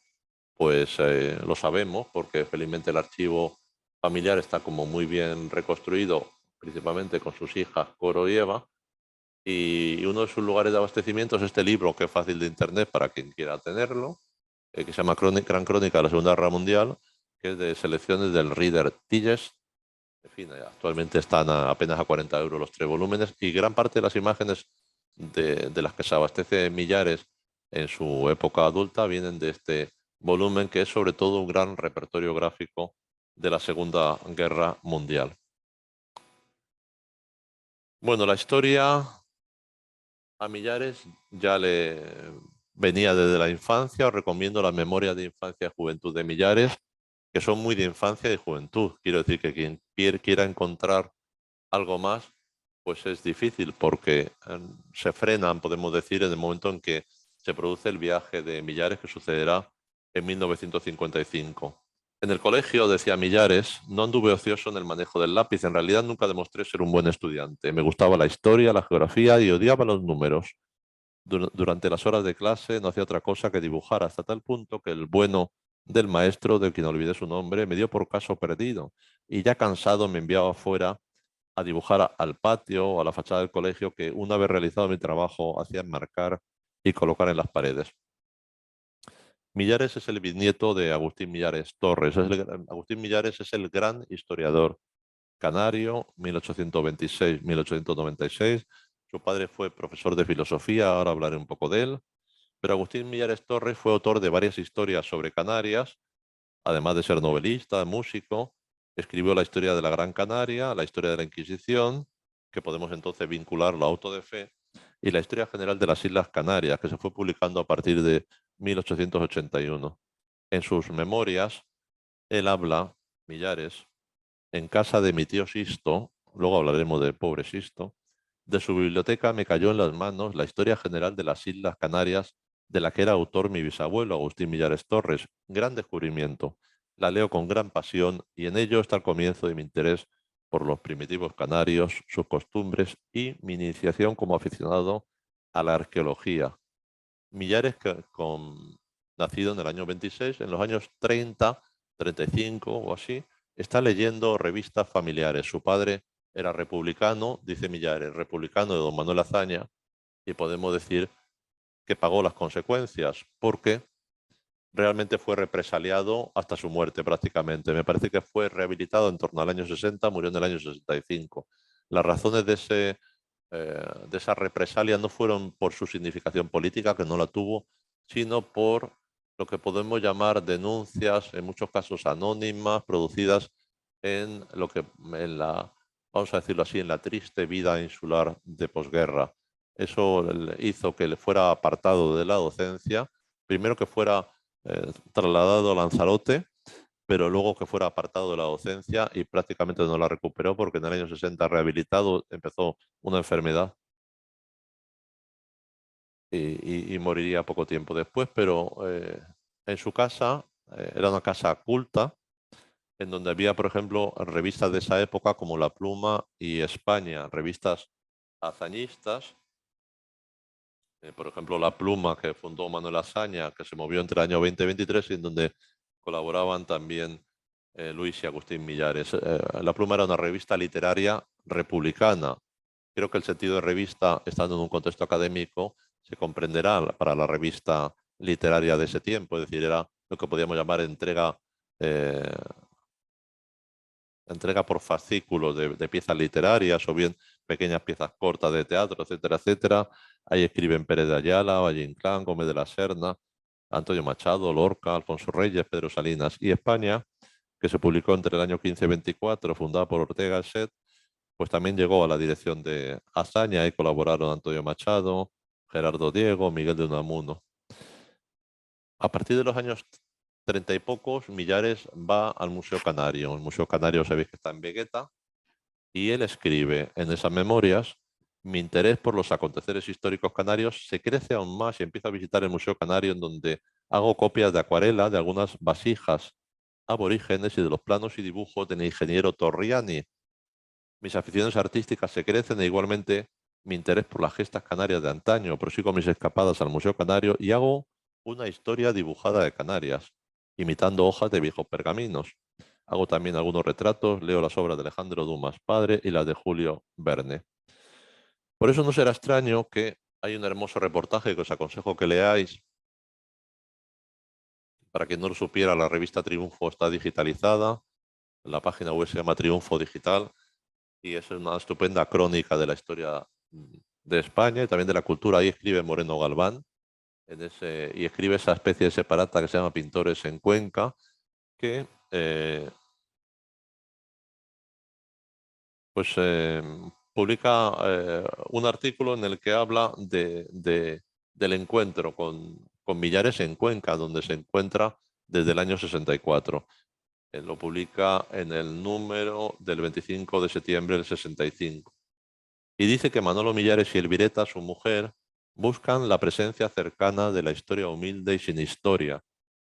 Speaker 2: Pues lo sabemos, porque felizmente el archivo familiar está como muy bien reconstruido, principalmente con sus hijas Coro y Eva, y uno de sus lugares de abastecimiento es este libro, que es fácil de internet para quien quiera tenerlo, que se llama Gran Crónica de la Segunda Guerra Mundial, que es de selecciones del Reader Digest. En fin, actualmente están apenas a 40 euros los 3 volúmenes, y gran parte de las imágenes de las que se abastece Millares en su época adulta vienen de este volumen, que es sobre todo un gran repertorio gráfico de la Segunda Guerra Mundial. Bueno, la historia a Millares ya le venía desde la infancia. Os recomiendo las memorias de infancia y juventud de Millares, que son muy de infancia y juventud. Quiero decir que quien quiera encontrar algo más, pues es difícil, porque se frenan, podemos decir, en el momento en que se produce el viaje de Millares, que sucederá en 1955. En el colegio, decía Millares, no anduve ocioso en el manejo del lápiz. En realidad nunca demostré ser un buen estudiante. Me gustaba la historia, la geografía y odiaba los números. Durante las horas de clase no hacía otra cosa que dibujar hasta tal punto que el bueno del maestro, de quien olvidé su nombre, me dio por caso perdido y ya cansado me enviaba afuera a dibujar al patio o a la fachada del colegio que una vez realizado mi trabajo hacía enmarcar y colocar en las paredes. Millares es el bisnieto de Agustín Millares Torres. Agustín Millares es el gran historiador canario, 1826-1896. Su padre fue profesor de filosofía, ahora hablaré un poco de él. Pero Agustín Millares Torres fue autor de varias historias sobre Canarias, además de ser novelista, músico. Escribió la historia de la Gran Canaria, la historia de la Inquisición, que podemos entonces vincularlo a auto de fe, y la historia general de las Islas Canarias, que se fue publicando a partir de 1881. En sus memorias, él habla, Millares, en casa de mi tío Sisto, luego hablaremos del pobre Sisto, de su biblioteca me cayó en las manos la historia general de las Islas Canarias, de la que era autor mi bisabuelo, Agustín Millares Torres. Gran descubrimiento. La leo con gran pasión y en ello está el comienzo de mi interés por los primitivos canarios, sus costumbres y mi iniciación como aficionado a la arqueología. Millares, nacido en el año 26, en los años 30, 35 o así, está leyendo revistas familiares. Su padre era republicano, dice Millares, republicano de don Manuel Azaña, y podemos decir que pagó las consecuencias, porque realmente fue represaliado hasta su muerte prácticamente. Me parece que fue rehabilitado en torno al año 60, murió en el año 65. Las razones de esa represalia no fueron por su significación política, que no la tuvo, sino por lo que podemos llamar denuncias, en muchos casos anónimas, producidas en lo que en la, vamos a decirlo así, en la triste vida insular de posguerra. Eso hizo que le fuera apartado de la docencia, primero que fuera trasladado a Lanzarote, pero luego que fuera apartado de la docencia y prácticamente no la recuperó porque en el año 60 rehabilitado empezó una enfermedad y moriría poco tiempo después, pero en su casa era una casa culta en donde había, por ejemplo, revistas de esa época como La Pluma y España, revistas hazañistas. Por ejemplo, La Pluma, que fundó Manuel Azaña, que se movió entre el año 20 y 23, y en donde colaboraban también Luis y Agustín Millares. La Pluma era una revista literaria republicana. Creo que el sentido de revista, estando en un contexto académico, se comprenderá para la revista literaria de ese tiempo, es decir, era lo que podíamos llamar eh, entrega por fascículos de piezas literarias o bien pequeñas piezas cortas de teatro, etcétera, etcétera. Ahí escriben Pérez de Ayala, Valle Inclán, Gómez de la Serna, Antonio Machado, Lorca, Alfonso Reyes, Pedro Salinas y España, que se publicó entre el año 15 y 24, fundada por Ortega y Set, pues también llegó a la dirección de Azaña y colaboraron Antonio Machado, Gerardo Diego, Miguel de Unamuno. A partir de los años 30 y pocos, Millares va al Museo Canario. El Museo Canario sabéis que está en Vegueta y él escribe en esas memorias: mi interés por los aconteceres históricos canarios se crece aún más y empiezo a visitar el Museo Canario, en donde hago copias de acuarela de algunas vasijas aborígenes y de los planos y dibujos del ingeniero Torriani. Mis aficiones artísticas se crecen e igualmente mi interés por las gestas canarias de antaño. Prosigo mis escapadas al Museo Canario y hago una historia dibujada de Canarias, imitando hojas de viejos pergaminos. Hago también algunos retratos, leo las obras de Alejandro Dumas padre y las de Julio Verne. Por eso no será extraño que hay un hermoso reportaje que os aconsejo que leáis. Para quien no lo supiera, la revista Triunfo está digitalizada. La página web se llama Triunfo Digital y es una estupenda crónica de la historia de España y también de la cultura. Ahí escribe Moreno Galván y escribe esa especie de separata que se llama Pintores en Cuenca, que publica un artículo en el que habla del encuentro con Millares en Cuenca, donde se encuentra desde el año 64. Lo publica en el número del 25 de septiembre del 65. Y dice que Manolo Millares y Elvireta, su mujer, buscan la presencia cercana de la historia humilde y sin historia,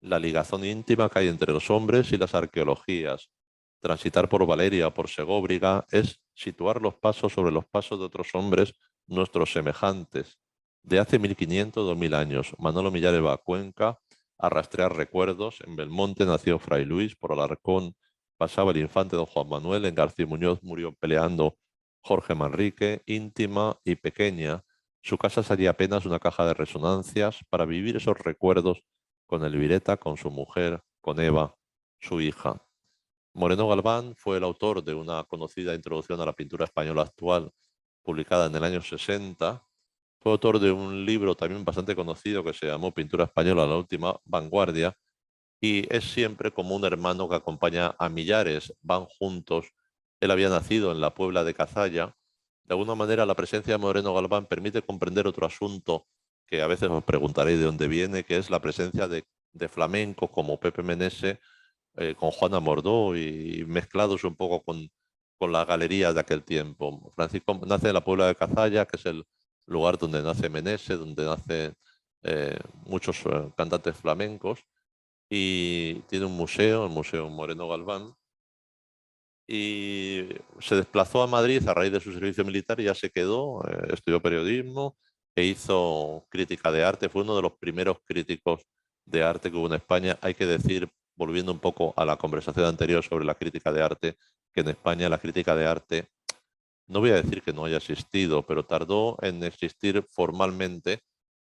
Speaker 2: la ligazón íntima que hay entre los hombres y las arqueologías. Transitar por Valeria o por Segóbriga es situar los pasos sobre los pasos de otros hombres, nuestros semejantes. De hace 1500 2000 años, Manolo Millares va a Cuenca a rastrear recuerdos. En Belmonte nació Fray Luis, por Alarcón pasaba el infante don Juan Manuel, en García Muñoz murió peleando Jorge Manrique, íntima y pequeña. Su casa sería apenas una caja de resonancias para vivir esos recuerdos con Elvireta, con su mujer, con Eva, su hija. Moreno Galván fue el autor de una conocida introducción a la pintura española actual, publicada en el año 60. Fue autor de un libro también bastante conocido que se llamó Pintura Española, la última vanguardia, y es siempre como un hermano que acompaña a Millares, van juntos. Él había nacido en la Puebla de Cazalla. De alguna manera, la presencia de Moreno Galván permite comprender otro asunto que a veces os preguntaréis de dónde viene, que es la presencia de flamencos como Pepe Menese, con Juana Mordó, y mezclados un poco con la galería de aquel tiempo. Francisco nace en la Puebla de Cazalla, que es el lugar donde nace Menese, donde nacen muchos cantantes flamencos, y tiene un museo, el Museo Moreno Galván, y se desplazó a Madrid a raíz de su servicio militar y ya se quedó, estudió periodismo e hizo crítica de arte. Fue uno de los primeros críticos de arte que hubo en España. Hay que decir, volviendo un poco a la conversación anterior sobre la crítica de arte, que en España la crítica de arte, no voy a decir que no haya existido, pero tardó en existir formalmente,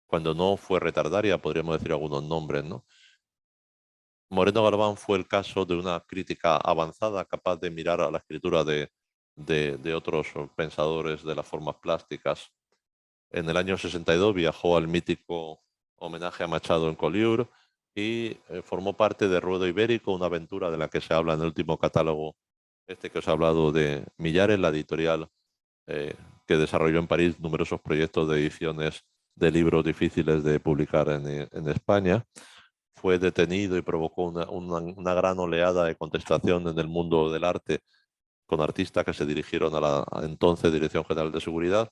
Speaker 2: cuando no fue retardaria, podríamos decir algunos nombres, ¿no? Moreno Galván fue el caso de una crítica avanzada, capaz de mirar a la escritura de otros pensadores de las formas plásticas. En el año 62 viajó al mítico homenaje a Machado en Collioure y formó parte de Ruedo Ibérico, una aventura de la que se habla en el último catálogo, este que os he hablado, de Millares, la editorial eh, que desarrolló en París numerosos proyectos de ediciones de libros difíciles de publicar en España. Fue detenido y provocó una gran oleada de contestación en el mundo del arte, con artistas que se dirigieron a la entonces Dirección General de Seguridad,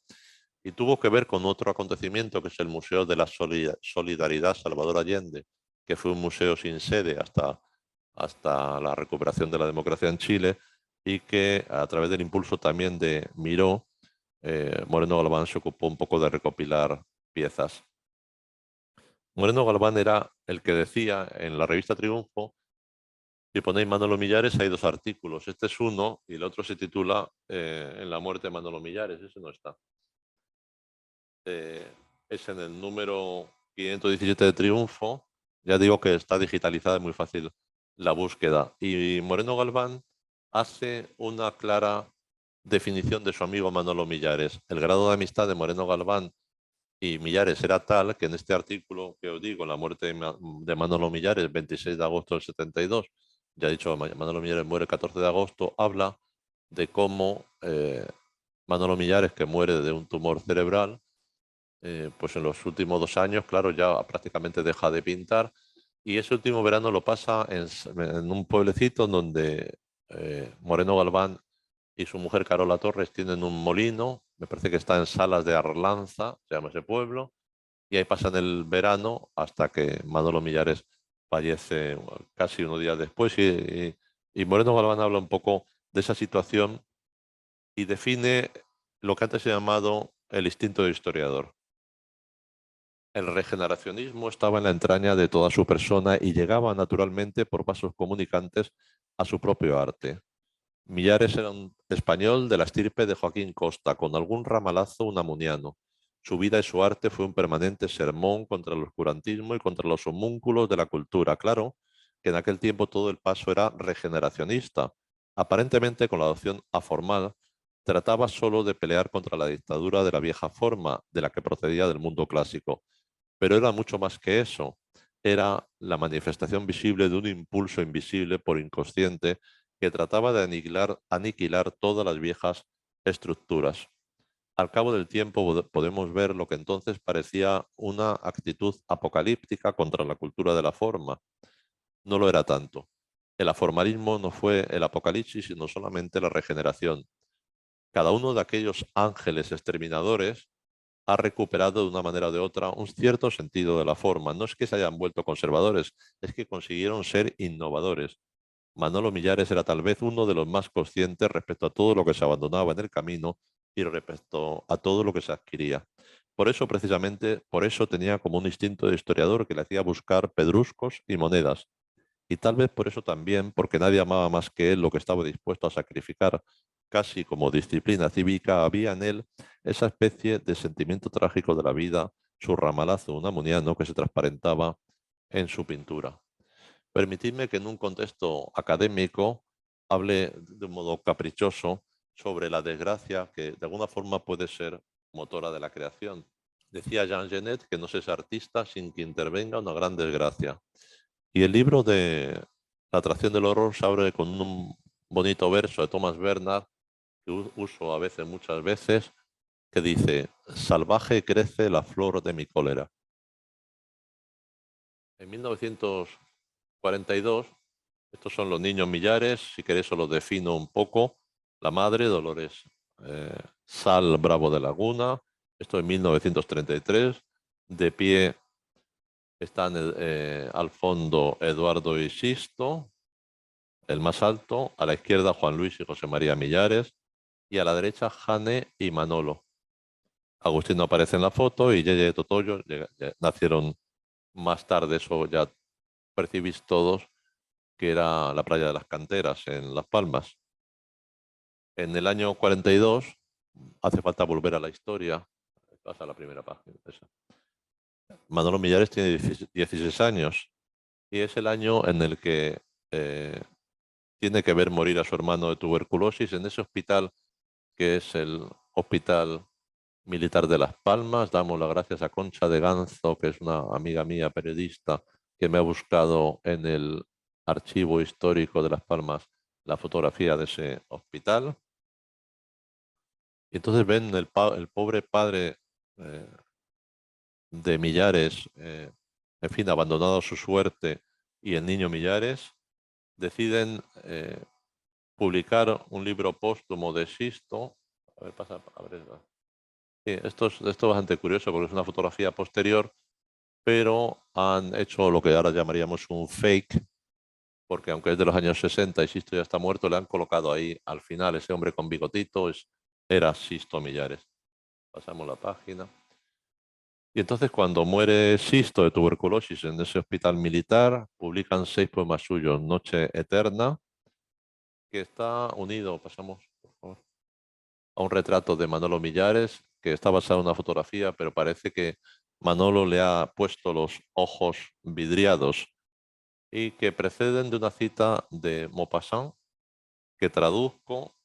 Speaker 2: y tuvo que ver con otro acontecimiento, que es el Museo de la Solidaridad Salvador Allende, que fue un museo sin sede hasta la recuperación de la democracia en Chile, y que a través del impulso también de Miró, Moreno Galván se ocupó un poco de recopilar piezas. Moreno Galván era el que decía en la revista Triunfo, si ponéis Manolo Millares hay dos artículos, este es uno y el otro se titula En la muerte de Manolo Millares, ese no está. Es en el número 517 de Triunfo. Ya digo que está digitalizada, es muy fácil la búsqueda. Y Moreno Galván hace una clara definición de su amigo Manolo Millares. El grado de amistad de Moreno Galván y Millares era tal que en este artículo que os digo, la muerte de Manolo Millares, 26 de agosto del 72, ya he dicho, Manolo Millares muere el 14 de agosto, habla de cómo Manolo Millares, que muere de un tumor cerebral, pues en los últimos 2 años, claro, ya prácticamente deja de pintar, y ese último verano lo pasa en un pueblecito donde Moreno Galván y su mujer Carola Torres tienen un molino, me parece que está en Salas de Arlanza, se llama ese pueblo, y ahí pasan el verano hasta que Manolo Millares fallece casi unos días después. Y Moreno Galván habla un poco de esa situación y define lo que antes se ha llamado el instinto de historiador. El regeneracionismo estaba en la entraña de toda su persona y llegaba naturalmente por vasos comunicantes a su propio arte. Millares era un español de la estirpe de Joaquín Costa, con algún ramalazo unamuniano. Su vida y su arte fue un permanente sermón contra el oscurantismo y contra los homúnculos de la cultura. Claro que en aquel tiempo todo el paso era regeneracionista. Aparentemente, con la adopción aformal, trataba solo de pelear contra la dictadura de la vieja forma, de la que procedía del mundo clásico. Pero era mucho más que eso. Era la manifestación visible de un impulso invisible por inconsciente que trataba de aniquilar todas las viejas estructuras. Al cabo del tiempo podemos ver lo que entonces parecía una actitud apocalíptica contra la cultura de la forma. No lo era tanto. El aformalismo no fue el apocalipsis, sino solamente la regeneración. Cada uno de aquellos ángeles exterminadores ha recuperado de una manera o de otra un cierto sentido de la forma. No es que se hayan vuelto conservadores, es que consiguieron ser innovadores. Manolo Millares era tal vez uno de los más conscientes respecto a todo lo que se abandonaba en el camino y respecto a todo lo que se adquiría. Por eso, precisamente, por eso tenía como un instinto de historiador que le hacía buscar pedruscos y monedas. Y tal vez por eso también, porque nadie amaba más que él lo que estaba dispuesto a sacrificar, casi como disciplina cívica, había en él esa especie de sentimiento trágico de la vida, su ramalazo unamuniano que se transparentaba en su pintura. Permitidme que en un contexto académico hable de un modo caprichoso sobre la desgracia que de alguna forma puede ser motora de la creación. Decía Jean Genet que no se es artista sin que intervenga una gran desgracia. Y el libro de La atracción del horror se abre con un bonito verso de Thomas Bernhard, que uso a veces, muchas veces, que dice: salvaje crece la flor de mi cólera. En 1942, estos son los niños Millares, si queréis os los defino un poco. La madre, Dolores Sal Bravo de Laguna, esto en 1933, de pie están al fondo Eduardo y Sisto, el más alto, a la izquierda Juan Luis y José María Millares, y a la derecha Jane y Manolo. Agustín no aparece en la foto y Yeye y Totoyo nacieron más tarde, eso ya percibís todos, que era la playa de las Canteras en Las Palmas. En el año 42, hace falta volver a la historia, pasa a la primera página. Esa. Manolo Millares tiene 16 años y es el año en el que tiene que ver morir a su hermano de tuberculosis en ese hospital que es el Hospital Militar de Las Palmas. Damos las gracias a Concha de Ganzo, que es una amiga mía, periodista, que me ha buscado en el archivo histórico de Las Palmas la fotografía de ese hospital. Y entonces ven el pobre padre de Millares, en fin, abandonado a su suerte, y el niño Millares, deciden publicar un libro póstumo de Sisto. A ver, pasa, a ver, sí, esto es bastante curioso porque es una fotografía posterior, pero han hecho lo que ahora llamaríamos un fake, porque aunque es de los años 60 y Sisto ya está muerto, le han colocado ahí al final ese hombre con bigotito, era Sisto Millares. Pasamos la página. Y entonces cuando muere Sisto de tuberculosis en ese hospital militar, publican 6 poemas suyos, Noche Eterna, que está unido, pasamos por favor, a un retrato de Manolo Millares, que está basado en una fotografía, pero parece que Manolo le ha puesto los ojos vidriados y que preceden de una cita de Maupassant, que traduzco: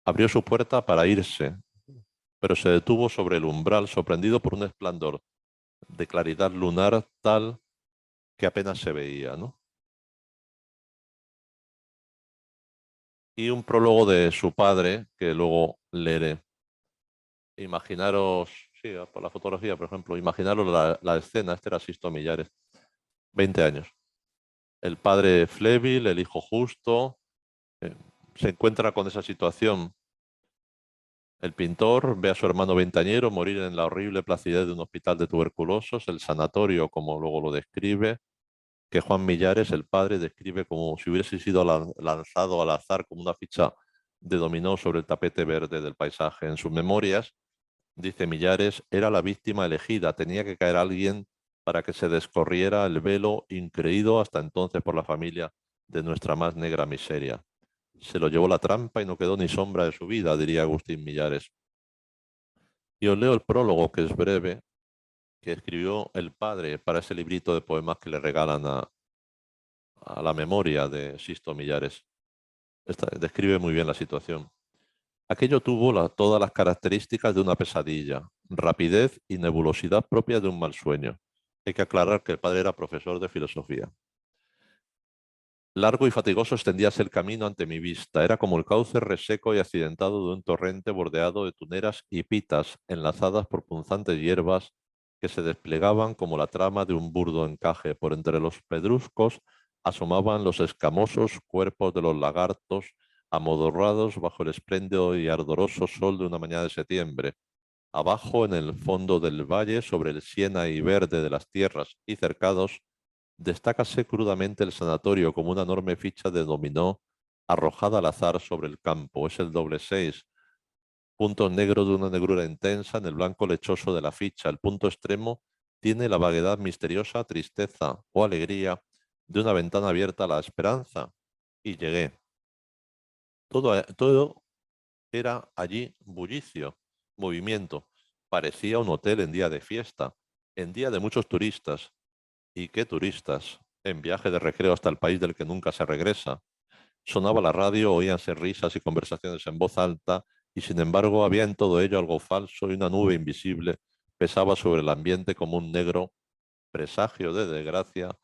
Speaker 2: abrió su puerta para irse, pero se detuvo sobre el umbral, sorprendido por un esplendor de claridad lunar tal que apenas se veía, ¿no? Y un prólogo de su padre, que luego leeré. Imaginaros, sí, por la fotografía, por ejemplo, imaginaros la escena, este era Sisto Millares, 20 años. El padre Flébil, el hijo justo, se encuentra con esa situación. El pintor ve a su hermano veinteañero morir en la horrible placidez de un hospital de tuberculosos, el sanatorio, como luego lo describe, que Juan Millares, el padre, describe como si hubiese sido lanzado al azar como una ficha de dominó sobre el tapete verde del paisaje. En sus memorias, dice Millares, era la víctima elegida, tenía que caer alguien para que se descorriera el velo increído hasta entonces por la familia de nuestra más negra miseria. Se lo llevó la trampa y no quedó ni sombra de su vida, diría Agustín Millares. Y os leo el prólogo, que es breve, que escribió el padre para ese librito de poemas que le regalan a la memoria de Sisto Millares. Describe muy bien la situación. Aquello tuvo todas las características de una pesadilla, rapidez y nebulosidad propia de un mal sueño. Hay que aclarar que el padre era profesor de filosofía. Largo y fatigoso extendíase el camino ante mi vista. Era como el cauce reseco y accidentado de un torrente bordeado de tuneras y pitas enlazadas por punzantes hierbas que se desplegaban como la trama de un burdo encaje. Por entre los pedruscos asomaban los escamosos cuerpos de los lagartos amodorrados bajo el espléndido y ardoroso sol de una mañana de septiembre. Abajo, en el fondo del valle, sobre el siena y verde de las tierras y cercados, destácase crudamente el sanatorio como una enorme ficha de dominó arrojada al azar sobre el campo. Es el doble 6. Puntos negros de una negrura intensa en el blanco lechoso de la ficha. El punto extremo tiene la vaguedad misteriosa, tristeza o alegría de una ventana abierta a la esperanza. Y llegué. Todo era allí bullicio, movimiento. Parecía un hotel en día de fiesta, en día de muchos turistas. ¿Y qué turistas? En viaje de recreo hasta el país del que nunca se regresa. Sonaba la radio, oíanse risas y conversaciones en voz alta, y sin embargo había en todo ello algo falso y una nube invisible pesaba sobre el ambiente como un negro presagio de desgracia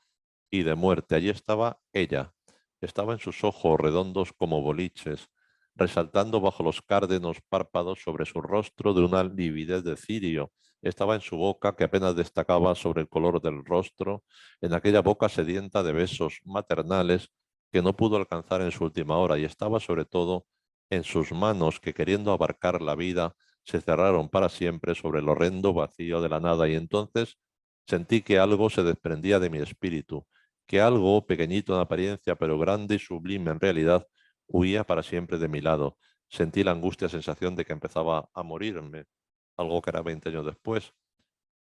Speaker 2: y de muerte. Allí estaba ella. Estaba en sus ojos redondos como boliches, resaltando bajo los cárdenos párpados sobre su rostro de una lividez de cirio. Estaba en su boca, que apenas destacaba sobre el color del rostro, en aquella boca sedienta de besos maternales que no pudo alcanzar en su última hora, y estaba sobre todo en sus manos, que queriendo abarcar la vida, se cerraron para siempre sobre el horrendo vacío de la nada, y entonces sentí que algo se desprendía de mi espíritu, que algo, pequeñito en apariencia, pero grande y sublime en realidad, huía para siempre de mi lado. Sentí la angustia sensación de que empezaba a morirme, algo que era 20 años después.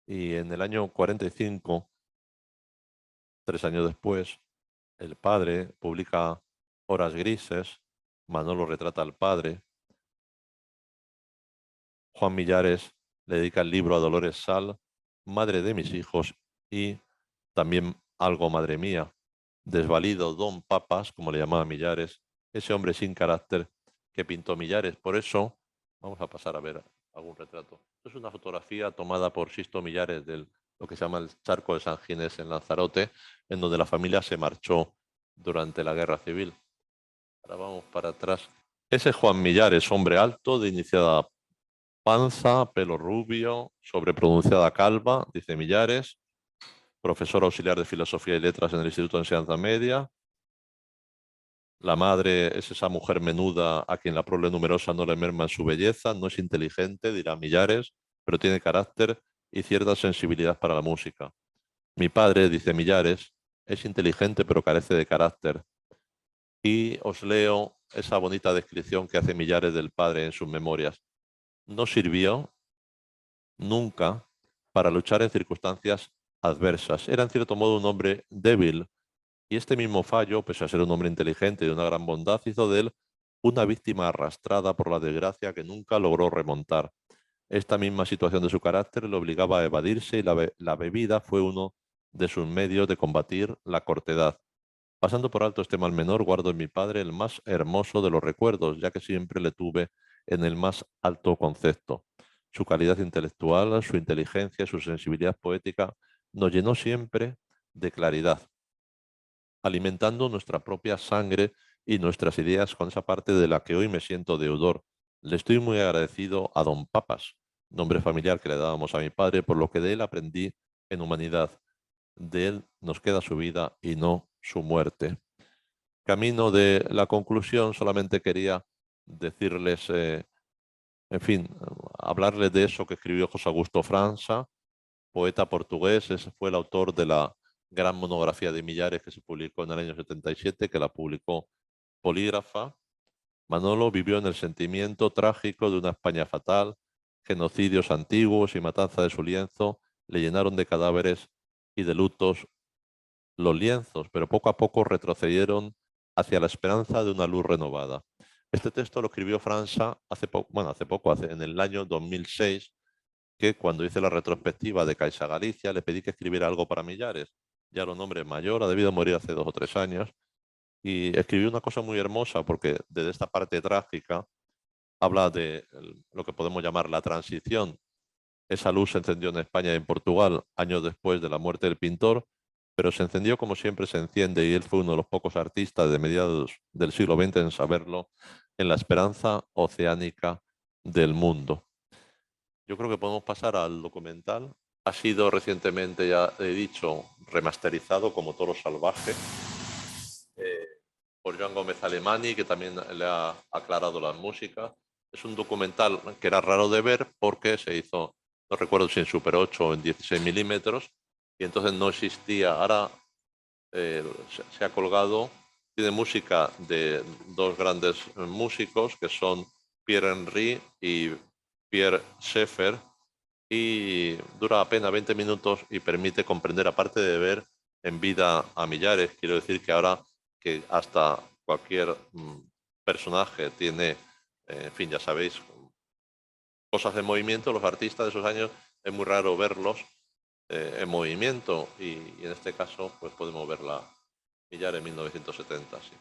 Speaker 2: Y en el año 45, 3 años después, el padre publica Horas Grises, Manolo retrata al padre, Juan Millares le dedica el libro a Dolores Sal, madre de mis hijos, y también algo madre mía. Desvalido Don Papas, como le llamaba Millares, ese hombre sin carácter que pintó Millares. Por eso, vamos a pasar a ver algún retrato. Esto es una fotografía tomada por Sisto Millares de lo que se llama el Charco de San Ginés en Lanzarote, en donde la familia se marchó durante la Guerra Civil. Ahora vamos para atrás. Ese es Juan Millares, hombre alto, de iniciada panza, pelo rubio, sobrepronunciada calva, dice Millares, profesor auxiliar de Filosofía y Letras en el Instituto de Enseñanza Media. La madre es esa mujer menuda a quien la prole numerosa no le merma en su belleza, no es inteligente, dirá Millares, pero tiene carácter y cierta sensibilidad para la música. Mi padre, dice Millares, es inteligente pero carece de carácter. Y os leo esa bonita descripción que hace Millares del padre en sus memorias. No sirvió nunca para luchar en circunstancias adversas. Era en cierto modo un hombre débil, y este mismo fallo, pese a ser un hombre inteligente y de una gran bondad, hizo de él una víctima arrastrada por la desgracia que nunca logró remontar. Esta misma situación de su carácter le obligaba a evadirse, y la bebida fue uno de sus medios de combatir la cortedad. Pasando por alto este mal menor, guardo en mi padre el más hermoso de los recuerdos, ya que siempre le tuve en el más alto concepto. Su calidad intelectual, su inteligencia, su sensibilidad poética nos llenó siempre de claridad, alimentando nuestra propia sangre y nuestras ideas con esa parte de la que hoy me siento deudor. Le estoy muy agradecido a don Papas, nombre familiar que le dábamos a mi padre, por lo que de él aprendí en humanidad. De él nos queda su vida y no su muerte. Camino de la conclusión, solamente quería decirles, en fin, hablarles de eso que escribió José Augusto França, poeta portugués. Ese fue el autor de la gran monografía de Millares que se publicó en el año 77, que la publicó Polígrafa. Manolo vivió en el sentimiento trágico de una España fatal. Genocidios antiguos y matanza de su lienzo le llenaron de cadáveres y de lutos los lienzos, pero poco a poco retrocedieron hacia la esperanza de una luz renovada. Este texto lo escribió França en el año 2006, que cuando hice la retrospectiva de Caixa Galicia le pedí que escribiera algo para Millares. Ya era un hombre mayor, ha debido morir hace 2 o 3 años, y escribió una cosa muy hermosa, porque desde esta parte trágica habla de lo que podemos llamar la transición. Esa luz se encendió en España y en Portugal años después de la muerte del pintor, pero se encendió como siempre se enciende, y él fue uno de los pocos artistas de mediados del siglo XX en saberlo, en la esperanza oceánica del mundo. Yo creo que podemos pasar al documental. Ha sido recientemente, ya he dicho, remasterizado como Toro Salvaje por Joan Gómez Alemany, que también le ha aclarado las músicas. Es un documental que era raro de ver porque se hizo, no recuerdo si en Super 8 o en 16 milímetros, y entonces no existía. Ahora se ha colgado, tiene música de dos grandes músicos que son Pierre Henry y Pierre Schaeffer, y dura apenas 20 minutos y permite comprender, aparte de ver en vida a millares, quiero decir que ahora que hasta cualquier personaje tiene, en fin, ya sabéis, cosas en movimiento, los artistas de esos años es muy raro verlos en movimiento, y en este caso pues podemos verla Millar en 1970, sí.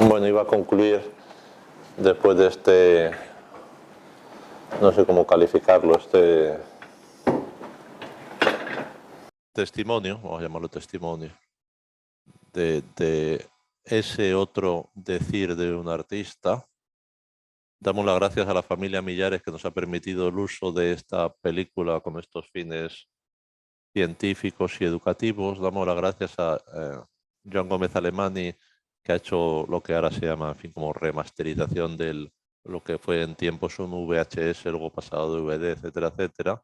Speaker 2: Bueno, iba a concluir después de este, no sé cómo calificarlo, este testimonio, vamos a llamarlo testimonio, de ese otro decir de un artista. Damos las gracias a la familia Millares que nos ha permitido el uso de esta película con estos fines científicos y educativos. Damos las gracias a Joan Gómez Alemany, que ha hecho lo que ahora se llama, en fin, como remasterización de lo que fue en tiempos un VHS, luego pasado de DVD, etcétera, etcétera.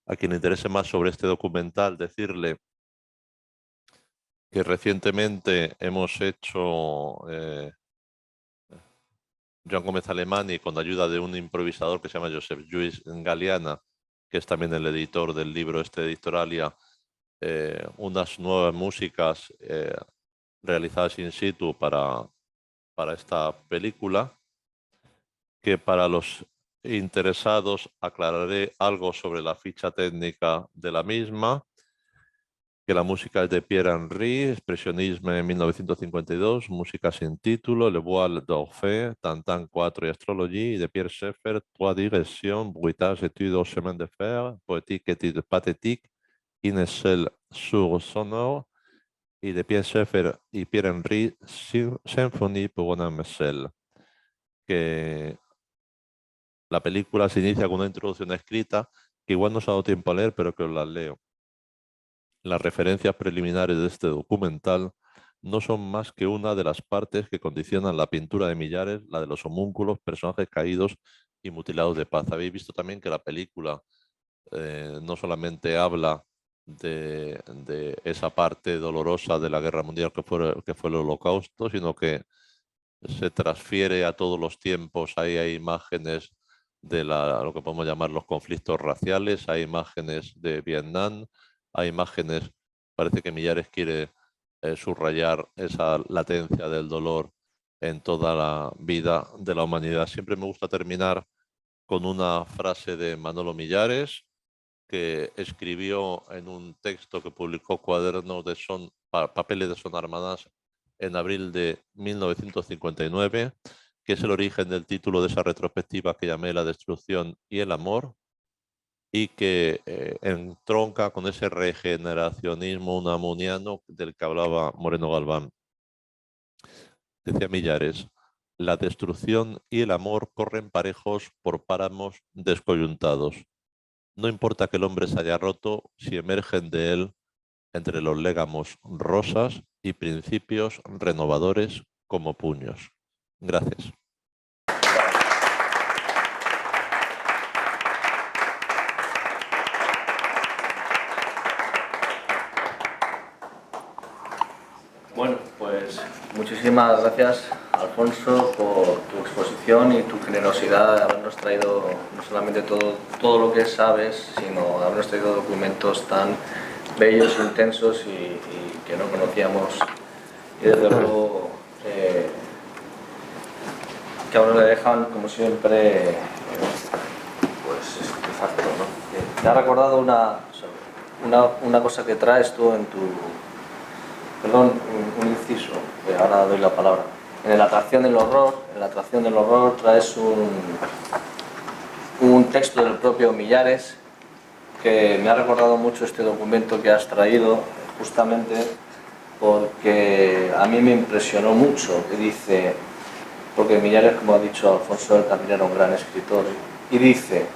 Speaker 2: A quien le interese más sobre este documental, decirle que recientemente hemos hecho Joan Gómez Alemany con ayuda de un improvisador que se llama Josep Lluís Galiana, que es también el editor del libro este Editoralia, unas nuevas músicas realizadas in situ para esta película, que para los interesados aclararé algo sobre la ficha técnica de la misma que la música es de Pierre Henry, expresionisme en 1952, música sin título, Le Voile d'Orphée, Tintin 4 y Astrologie, y de Pierre Schaeffer, Trois digressions, Bruitage, Études au chemin de fer, Poétique, Études pathétiques, Une échelle sur sonore, y de Pierre Schaeffer y Pierre Henry, Symphonie pour una échelle, que la película se inicia con una introducción escrita que igual no se ha dado tiempo a leer, pero que os la leo. Las referencias preliminares de este documental no son más que una de las partes que condicionan la pintura de Millares, la de los homúnculos, personajes caídos y mutilados de paz. Habéis visto también que la película no solamente habla de esa parte dolorosa de la Guerra Mundial que fue el Holocausto, sino que se transfiere a todos los tiempos. Ahí hay imágenes de lo que podemos llamar los conflictos raciales, hay imágenes de Vietnam, hay imágenes, parece que Millares quiere subrayar esa latencia del dolor en toda la vida de la humanidad. Siempre me gusta terminar con una frase de Manolo Millares, que escribió en un texto que publicó Cuadernos de Son, Papeles de Son Armadas, en abril de 1959, que es el origen del título de esa retrospectiva que llamé La destrucción y el amor, y que entronca con ese regeneracionismo unamuniano del que hablaba Moreno Galván. Decía Millares: la destrucción y el amor corren parejos por páramos descoyuntados. No importa que el hombre se haya roto si emergen de él, entre los légamos, rosas y principios renovadores como puños. Gracias.
Speaker 1: Bueno, pues muchísimas gracias, Alfonso, por tu exposición y tu generosidad de habernos traído no solamente todo lo que sabes, sino habernos traído documentos tan bellos, intensos y que no conocíamos. Y desde luego que ahora le dejan, como siempre, pues estupefacto, ¿no? Me ha recordado una cosa que traes tú en tu... Perdón, un inciso, que ahora doy la palabra. En la atracción del horror traes un texto del propio Millares que me ha recordado mucho este documento que has traído, justamente porque a mí me impresionó mucho. Que dice, porque Millares, como ha dicho Alfonso, también era un gran escritor, y dice: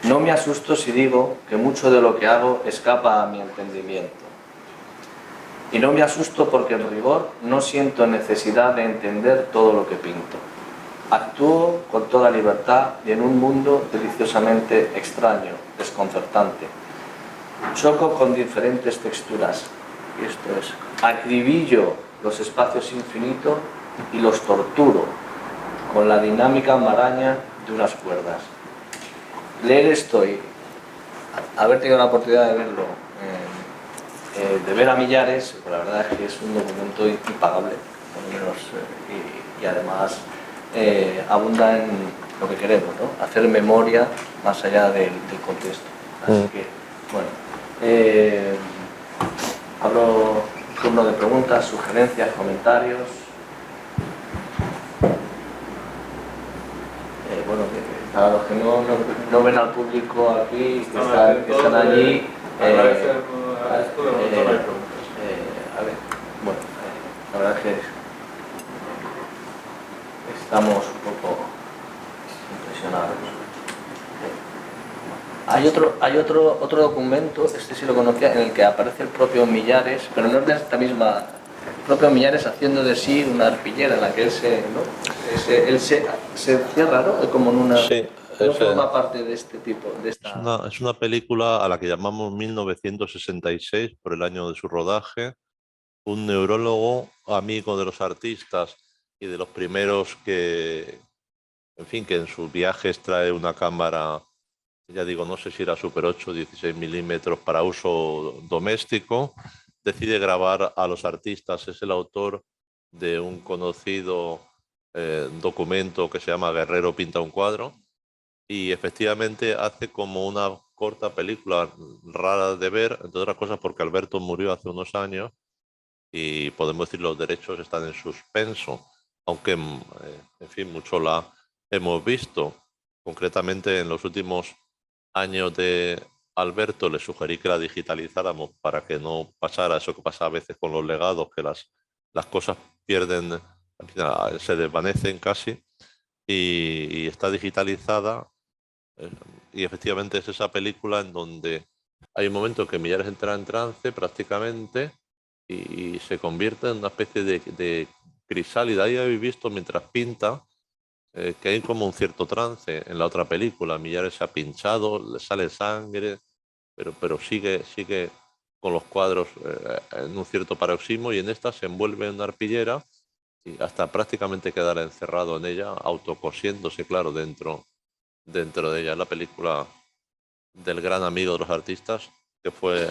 Speaker 1: no me asusto si digo que mucho de lo que hago escapa a mi entendimiento. Y no me asusto porque en rigor no siento necesidad de entender todo lo que pinto. Actúo con toda libertad y en un mundo deliciosamente extraño, desconcertante. Choco con diferentes texturas, y esto es, acribillo los espacios infinitos y los torturo con la dinámica maraña de unas cuerdas. Leer esto y haber tenido la oportunidad de verlo, de ver a Millares, pues la verdad es que es un documento impagable, por lo menos, y además abunda en lo que queremos, ¿no? Hacer memoria más allá del contexto. Así que, bueno, abro turno de preguntas, sugerencias, comentarios. Bueno, para los que no ven al público aquí, que están allí, a ver, bueno, la verdad es que estamos un poco impresionados. Hay otro documento, este sí lo conocía, en el que aparece el propio Millares, pero no es de esta misma, el propio Millares haciendo de sí una arpillera en la que él se encierra, ¿no? Como en una...
Speaker 2: Sí,
Speaker 1: no forma parte de este tipo, de esta...
Speaker 2: es una película a la que llamamos 1966 por el año de su rodaje. Un neurólogo, amigo de los artistas y de los primeros que, en fin, que en sus viajes trae una cámara, ya digo, no sé si era Super 8, 16 milímetros para uso doméstico, decide grabar a los artistas. Es el autor de un conocido documento que se llama Guerrero pinta un cuadro, y efectivamente hace como una corta película rara de ver, entre otras cosas porque Alberto murió hace unos años y podemos decir los derechos están en suspenso, aunque, en fin, mucho la hemos visto. Concretamente, en los últimos años de Alberto le sugerí que la digitalizáramos para que no pasara eso que pasa a veces con los legados, que las cosas pierden, al final, se desvanecen casi, y está digitalizada. eh, Y efectivamente es esa película en donde hay un momento que Millares entra en trance prácticamente y se convierte en una especie de crisálida. Ahí habéis visto mientras pinta que hay como un cierto trance en la otra película. Millares se ha pinchado, le sale sangre, pero sigue con los cuadros en un cierto paroxismo, y en esta se envuelve en una arpillera y hasta prácticamente quedar encerrado en ella, autocosiéndose, claro, dentro de ella. La película del gran amigo de los artistas, que fue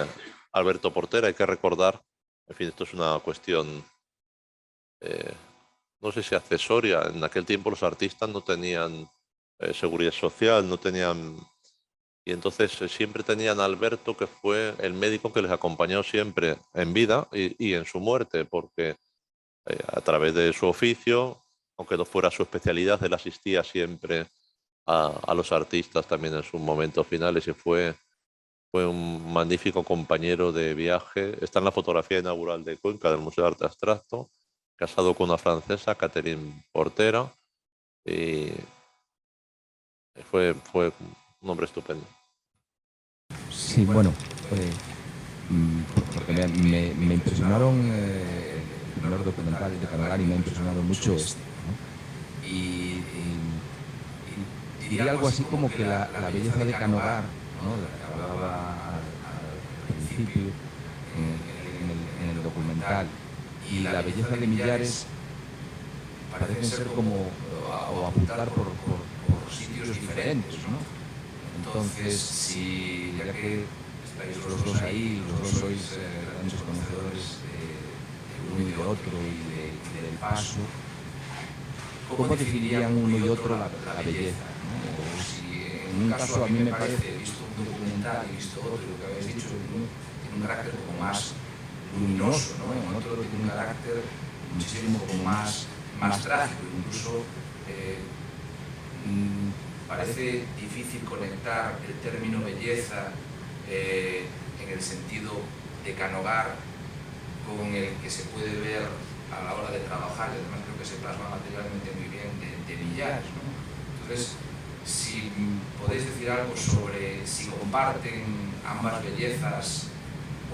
Speaker 2: Alberto Portera. Hay que recordar, en fin, esto es una cuestión, eh, no sé si accesoria. En aquel tiempo los artistas no tenían seguridad social, no tenían... Y entonces siempre tenían a Alberto, que fue el médico que les acompañó siempre en vida y en su muerte, porque a través de su oficio, aunque no fuera su especialidad, él asistía siempre a los artistas también en sus momentos finales, y fue un magnífico compañero de viaje. Está en la fotografía inaugural de Cuenca del Museo de Arte Abstracto, casado con una francesa, Catherine Portera, y fue un hombre estupendo.
Speaker 3: Sí, bueno, porque me impresionaron el primer documental de Canogari, me ha impresionado mucho este, ¿no? Y diría algo así como que la belleza de Canogar, ¿no?, de la que hablaba al principio en el documental, y la belleza de Millares parecen ser como o apuntar por sitios diferentes, ¿no? Entonces, si ya que estáis los dos ahí, los dos sois grandes conocedores de uno y de otro y del paso, ¿cómo definirían uno y otro la belleza, ¿no? O si en un caso a mí me parece, he visto un documental y he visto otro, lo que habéis dicho, uno tiene un carácter como más luminoso, ¿no? En otro tiene un carácter muchísimo como más trágico, incluso parece difícil conectar el término belleza en el sentido de Canogar con el que se puede ver a la hora de trabajar, y además creo que se plasma materialmente muy bien de Millares, ¿no? Entonces, si podéis decir algo sobre si comparten ambas bellezas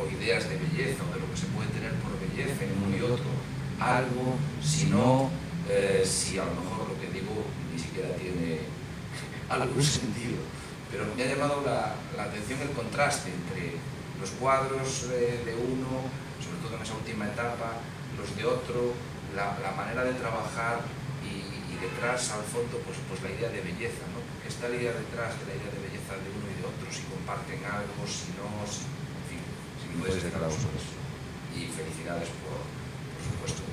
Speaker 3: o ideas de belleza, o de lo que se puede tener por belleza en uno y otro, algo, si no, si a lo mejor lo que digo ni siquiera tiene algún sentido. Pero me ha llamado la atención el contraste entre los cuadros de uno, sobre todo en esa última etapa, los de otro, la manera de trabajar, y detrás, al fondo, pues la idea de belleza, ¿no? Porque está la idea detrás de la idea de belleza de uno y de otro, si comparten algo, si no, en fin, si me podéis decir algo sobre eso. Y felicidades, por supuesto,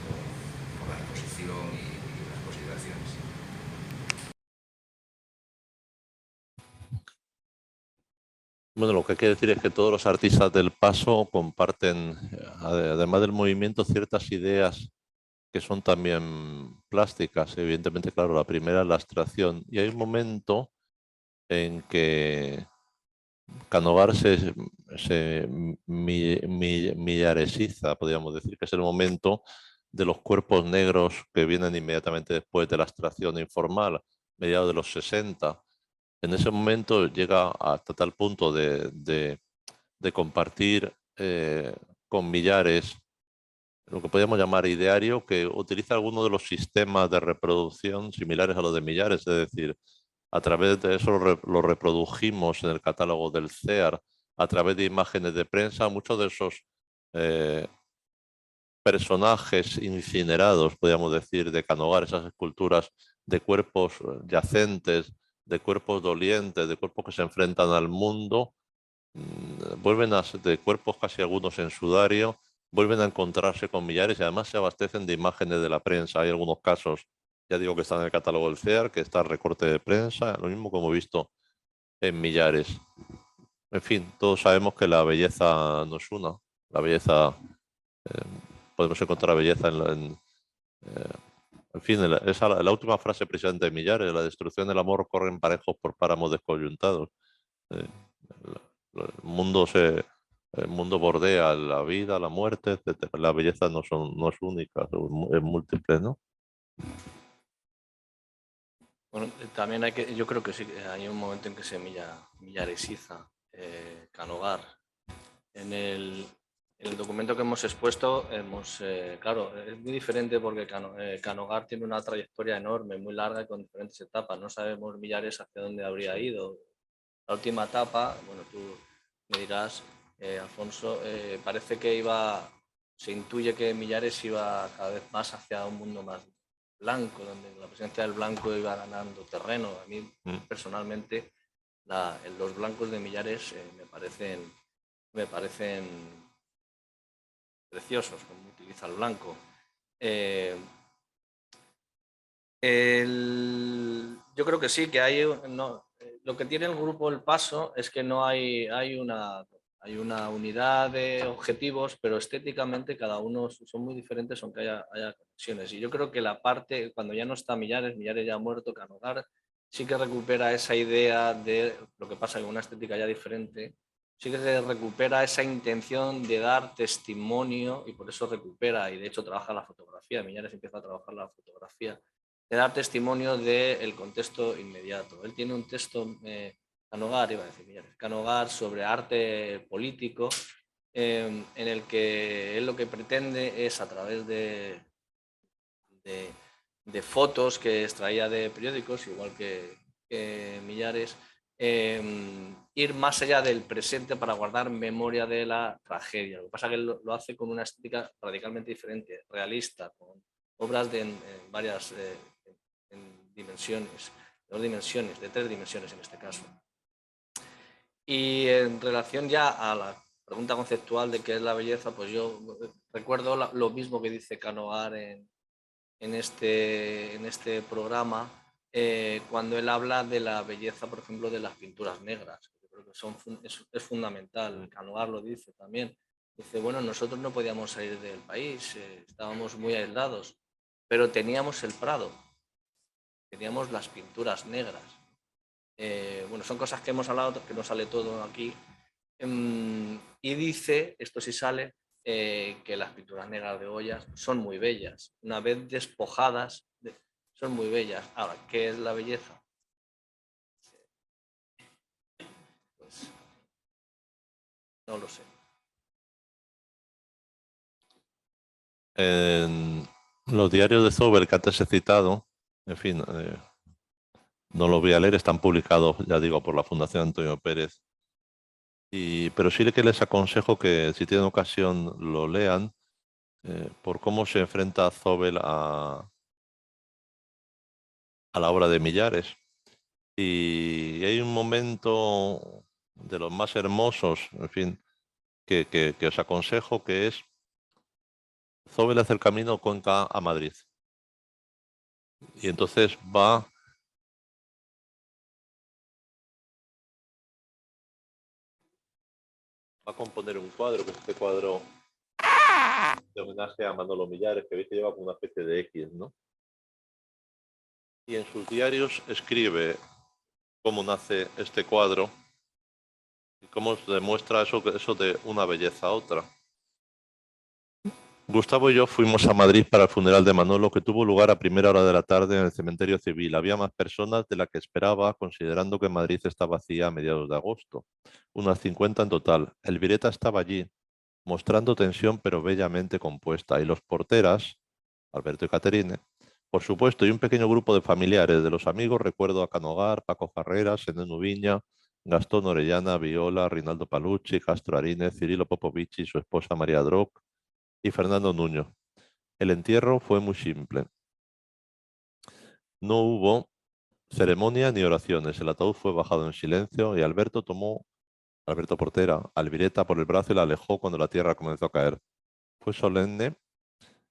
Speaker 3: por la exposición y las consideraciones.
Speaker 2: Bueno, lo que hay que decir es que todos los artistas del paso comparten, además del movimiento, ciertas ideas que son también plásticas. Evidentemente, claro, la primera es la abstracción, y hay un momento en que Canogar se millaresiza, podríamos decir, que es el momento de los cuerpos negros que vienen inmediatamente después de la abstracción informal, mediados de los 60. En ese momento llega hasta tal punto de compartir con Millares lo que podríamos llamar ideario, que utiliza algunos de los sistemas de reproducción similares a los de Millares, es decir, a través de eso lo reprodujimos en el catálogo del CEAR, a través de imágenes de prensa. Muchos de esos personajes incinerados, podríamos decir, de Canogar, esas esculturas de cuerpos yacentes, de cuerpos dolientes, de cuerpos que se enfrentan al mundo, vuelven de cuerpos casi algunos en sudario, vuelven a encontrarse con Millares, y además se abastecen de imágenes de la prensa. Hay algunos casos, ya digo, que están en el catálogo del CEAR, que está el recorte de prensa, lo mismo como he visto en Millares. En fin, todos sabemos que la belleza nos una. La belleza, podemos encontrar belleza en fin, esa, la última frase precisamente de Millares: la destrucción del amor corre en parejos por páramos descoyuntados. Eh, el mundo bordea la vida, la muerte, etcétera. La belleza no es única, es múltiple, ¿no?
Speaker 1: Bueno, también yo creo que sí, hay un momento en que se millaresiza Canogar. En el documento que hemos expuesto, claro, es muy diferente porque Canogar tiene una trayectoria enorme, muy larga y con diferentes etapas. No sabemos Millares hacia dónde habría ido. La última etapa, bueno, tú me dirás, Alfonso, parece que se intuye que Millares iba cada vez más hacia un mundo más blanco, donde la presencia del blanco iba ganando terreno. A mí, personalmente, los blancos de Millares me parecen preciosos, como utiliza el blanco. Yo creo que sí, que hay... lo que tiene el grupo El Paso es que no hay una unidad de objetivos, pero estéticamente cada uno son muy diferentes, aunque haya conexiones. Y yo creo que la parte, cuando ya no está Millares ya ha muerto, Canogar sí que recupera esa idea de lo que pasa con una estética ya diferente, sí que se recupera esa intención de dar testimonio, y por eso recupera, y de hecho trabaja la fotografía. Millares empieza a trabajar la fotografía, de dar testimonio del contexto inmediato. Él tiene un texto, Canogar, iba a decir Millares, Canogar, sobre arte político, en el que él lo que pretende es, a través de fotos que extraía de periódicos, igual que Millares, ir más allá del presente para guardar memoria de la tragedia. Lo que pasa es que él lo hace con una estética radicalmente diferente, realista, con obras en varias dimensiones, de 3 dimensiones en este caso. Y en relación ya a la pregunta conceptual de qué es la belleza, pues yo recuerdo lo mismo que dice Canogar en este programa, cuando él habla de la belleza, por ejemplo, de las pinturas negras. Yo creo que es fundamental. Canogar lo dice también. Dice, bueno, nosotros no podíamos salir del país, estábamos muy aislados, pero teníamos el Prado, teníamos las pinturas negras. Bueno, son cosas que hemos hablado, que no sale todo aquí. Y dice, esto sí sale, que las pinturas negras de Goya son muy bellas. Una vez despojadas, son muy bellas. Ahora, ¿qué es la belleza? Pues no lo sé.
Speaker 2: En los diarios de Zober que antes he citado, en fin, no los voy a leer, están publicados, ya digo, por la Fundación Antonio Pérez. Pero sí que les aconsejo que, si tienen ocasión, lo lean, por cómo se enfrenta Zobel a la obra de Millares. Y hay un momento de los más hermosos, en fin, que os aconsejo, que es: Zobel hace el camino Cuenca a Madrid. Y entonces va a componer un cuadro, que es este cuadro de homenaje a Manolo Millares, que veis que lleva como una especie de X, ¿no? Y en sus diarios escribe cómo nace este cuadro y cómo se demuestra eso de una belleza a otra. Gustavo y yo fuimos a Madrid para el funeral de Manolo, que tuvo lugar a primera hora de la tarde en el cementerio civil. Había más personas de las que esperaba, considerando que Madrid está vacía a mediados de agosto. Unas 50 en total. El Vireta estaba allí, mostrando tensión pero bellamente compuesta, y los porteras, Alberto y Caterine, por supuesto, y un pequeño grupo de familiares. De los amigos recuerdo a Canogar, Paco Farreras, Eneno Viña, Gastón Orellana, Viola, Rinaldo Palucci, Castro Arínez, Cirilo Popovici, su esposa María Droc y Fernando Nuño. El entierro fue muy simple. No hubo ceremonia ni oraciones. El ataúd fue bajado en silencio y Alberto Portera, al Vireta por el brazo y la alejó cuando la tierra comenzó a caer. Fue solemne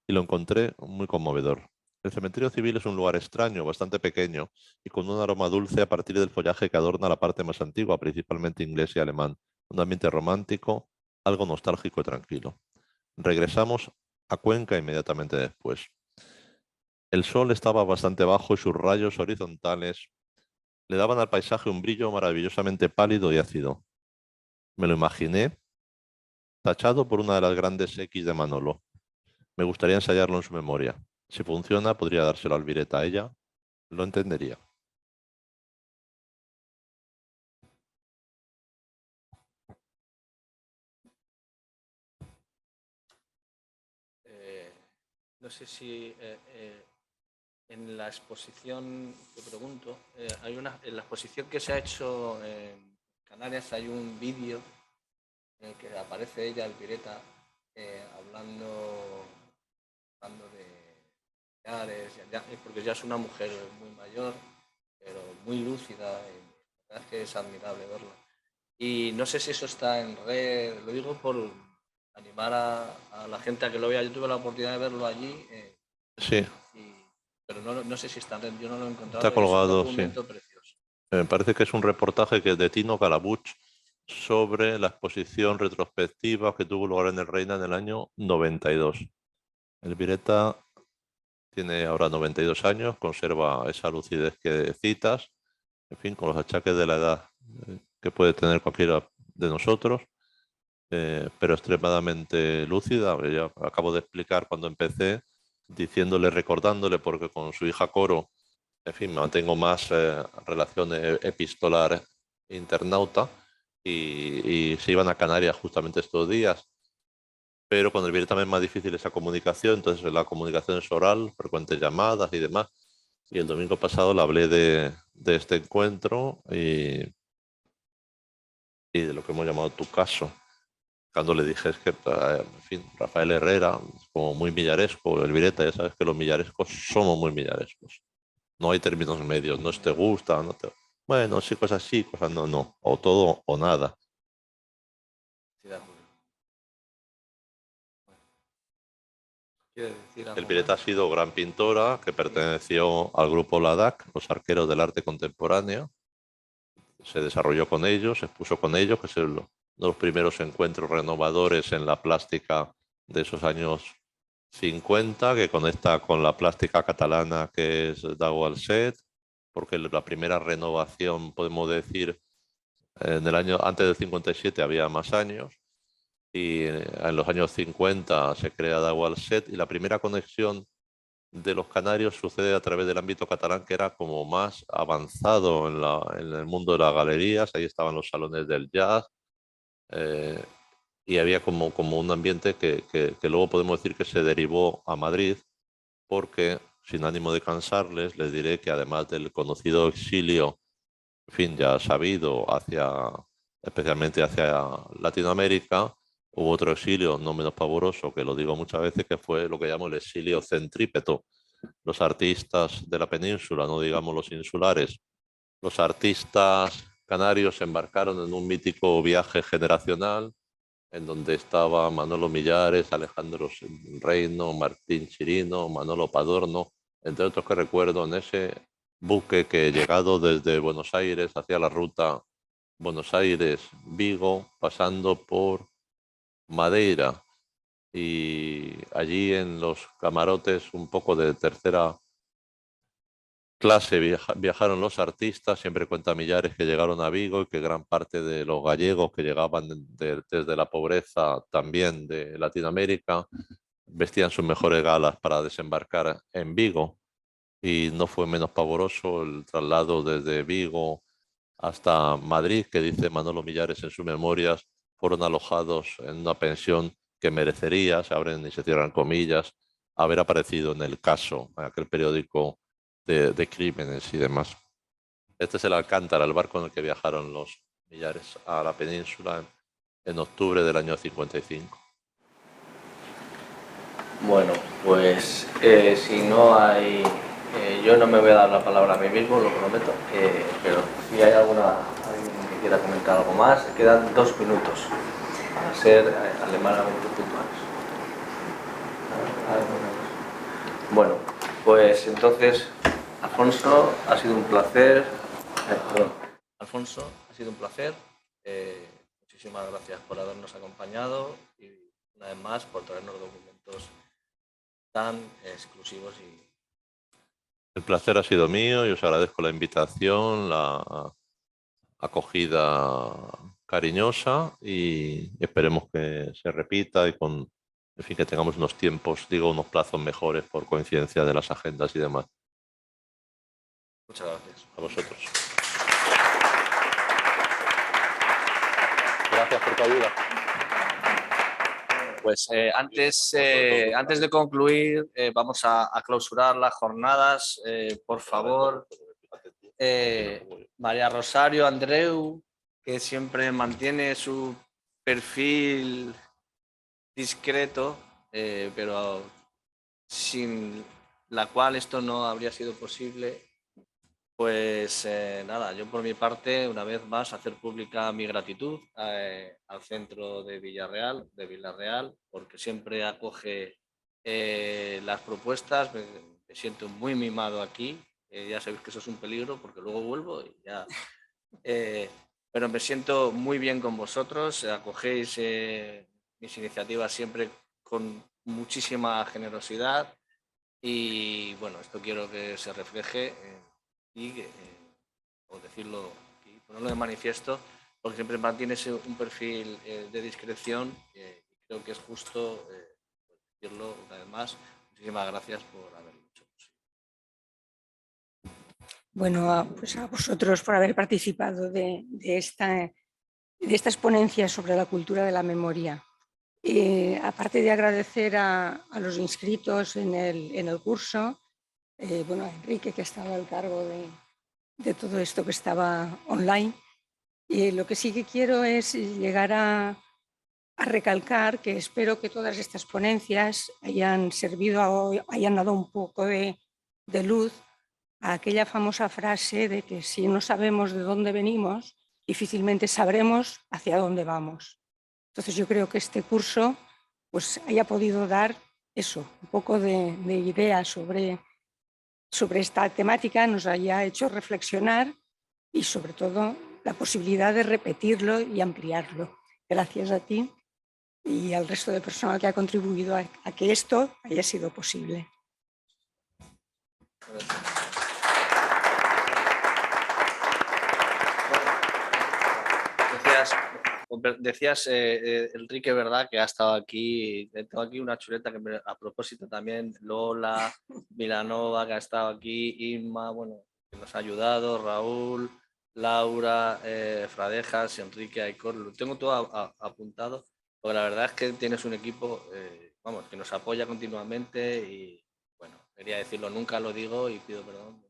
Speaker 2: y lo encontré muy conmovedor. El cementerio civil es un lugar extraño, bastante pequeño y con un aroma dulce a partir del follaje que adorna la parte más antigua, principalmente inglés y alemán. Un ambiente romántico, algo nostálgico y tranquilo. Regresamos a Cuenca inmediatamente después. El sol estaba bastante bajo y sus rayos horizontales le daban al paisaje un brillo maravillosamente pálido y ácido. Me lo imaginé tachado por una de las grandes X de Manolo. Me gustaría ensayarlo en su memoria. Si funciona, podría dárselo a Alvireta. Ella lo entendería.
Speaker 1: No sé si en la exposición, te pregunto, en la exposición que se ha hecho en Canarias hay un vídeo en el que aparece ella, Alvireta, hablando de Ares, porque ya es una mujer muy mayor, pero muy lúcida, y la verdad es que es admirable verla. Y no sé si eso está en red, lo digo por animar a la gente a que lo vea. Yo tuve la oportunidad de verlo allí,
Speaker 2: Sí,
Speaker 1: pero no sé si está en red, yo no lo he encontrado.
Speaker 2: está
Speaker 1: Y es un
Speaker 2: colgado, sí.
Speaker 1: documento precioso.
Speaker 2: Me parece que es un reportaje que es de Tino Calabuch sobre la exposición retrospectiva que tuvo lugar en el Reina en el año 92. Elvireta tiene ahora 92 años, conserva esa lucidez que citas, en fin, con los achaques de la edad que puede tener cualquiera de nosotros, pero extremadamente lúcida. Ya acabo de explicar cuando empecé, diciéndole, recordándole, porque con su hija Coro, en fin, mantengo más relación epistolar internauta y se iban a Canarias justamente estos días. Pero con el virus también es más difícil esa comunicación, entonces la comunicación es oral, frecuentes llamadas y demás. Y el domingo pasado le hablé de este encuentro y de lo que hemos llamado tu caso. Cuando le dije es que, en fin, Rafael Herrera, como muy millaresco, el Vireta, ya sabes que los millarescos somos muy millarescos. No hay términos medios, no es te gusta, no te... Bueno, sí, cosas sí, cosas no, no. O todo o nada.
Speaker 1: Sí, de acuerdo. ¿Quieres decir algo
Speaker 2: Elvireta ha
Speaker 1: más?
Speaker 2: sido gran pintora que perteneció al grupo LADAC, los arqueros del arte contemporáneo. Se desarrolló con ellos, se expuso con ellos, que es uno de los primeros encuentros renovadores en la plástica de esos años 50, que conecta con la plástica catalana que es Dau Alset, porque la primera renovación, podemos decir, en el año antes del 57 había más años, y en los años 50 se crea Dau Alset, y la primera conexión de los canarios sucede a través del ámbito catalán, que era como más avanzado en el mundo de las galerías. Ahí estaban los salones del jazz, eh, y había como un ambiente que luego podemos decir que se derivó a Madrid, porque sin ánimo de cansarles, les diré que además del conocido exilio, en fin, ya sabido, especialmente hacia Latinoamérica, hubo otro exilio no menos pavoroso, que lo digo muchas veces, que fue lo que llamo el exilio centrípeto. Los artistas de la península, no digamos los insulares, los artistas canarios se embarcaron en un mítico viaje generacional en donde estaba Manolo Millares, Alejandro Reino, Martín Chirino, Manolo Padorno, entre otros que recuerdo, en ese buque que llegado desde Buenos Aires hacia la ruta Buenos Aires-Vigo, pasando por Madeira, y allí en los camarotes un poco de tercera clase viajaron los artistas. Siempre cuenta Millares que llegaron a Vigo y que gran parte de los gallegos que llegaban desde la pobreza también de Latinoamérica vestían sus mejores galas para desembarcar en Vigo, y no fue menos pavoroso el traslado desde Vigo hasta Madrid, que dice Manolo Millares en sus memorias, fueron alojados en una pensión que merecería, se abren y se cierran comillas, haber aparecido en El Caso, en aquel periódico de crímenes y demás. Este es el Alcántara, el barco en el que viajaron los Millares a la península en octubre del año 55.
Speaker 1: Bueno, pues si no hay... yo no me voy a dar la palabra a mí mismo, lo prometo, pero si hay alguien que quiera comentar algo más, quedan 2 minutos para ser alemanamente puntuales. Bueno, Pues entonces, Alfonso, ha sido un placer. Alfonso, ha sido un placer. Muchísimas gracias por habernos acompañado y una vez más por traernos documentos tan exclusivos.
Speaker 2: El placer ha sido mío y os agradezco la invitación, la acogida cariñosa y esperemos que se repita y en fin, que tengamos unos tiempos, unos plazos mejores por coincidencia de las agendas y demás.
Speaker 1: Muchas gracias.
Speaker 2: A vosotros. Gracias por tu ayuda.
Speaker 1: Pues antes de concluir, vamos a clausurar las jornadas. Por favor, María Rosario Andreu, que siempre mantiene su perfil discreto, pero sin la cual esto no habría sido posible. Pues nada, yo por mi parte, una vez más, hacer pública mi gratitud al centro de Villarreal, porque siempre acoge las propuestas. Me siento muy mimado aquí. Ya sabéis que eso es un peligro porque luego vuelvo y ya. Pero me siento muy bien con vosotros. Acogéis mis iniciativas siempre con muchísima generosidad y bueno, esto quiero que se refleje o decirlo y ponerlo de manifiesto, porque siempre mantienes un perfil de discreción y creo que es justo decirlo una vez más. Muchísimas gracias por haberlo hecho posible.
Speaker 4: Bueno, pues a vosotros por haber participado de estas ponencias sobre la cultura de la memoria. Aparte de agradecer a los inscritos en el curso, bueno, a Enrique, que estaba al cargo de todo esto que estaba online. Lo que sí que quiero es llegar a recalcar que espero que todas estas ponencias hayan hayan dado un poco de luz a aquella famosa frase de que si no sabemos de dónde venimos, difícilmente sabremos hacia dónde vamos. Entonces yo creo que este curso pues haya podido dar eso, un poco de idea sobre esta temática, nos haya hecho reflexionar y sobre todo la posibilidad de repetirlo y ampliarlo. Gracias a ti y al resto del personal que ha contribuido a que esto haya sido posible.
Speaker 1: Decías Enrique, ¿verdad? Que ha estado aquí. Tengo aquí una chuleta que a propósito también, Lola, Milanova, que ha estado aquí, Inma, bueno, que nos ha ayudado, Raúl, Laura, Fradejas, Enrique, Aicor, lo tengo todo apuntado, porque la verdad es que tienes un equipo, vamos, que nos apoya continuamente y, bueno, quería decirlo, nunca lo digo y pido perdón.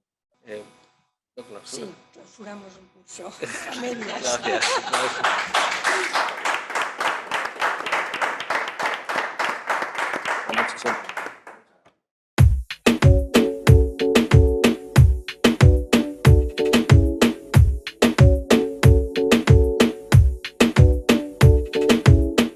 Speaker 4: Sí, clausuramos un curso a medias.
Speaker 1: Gracias.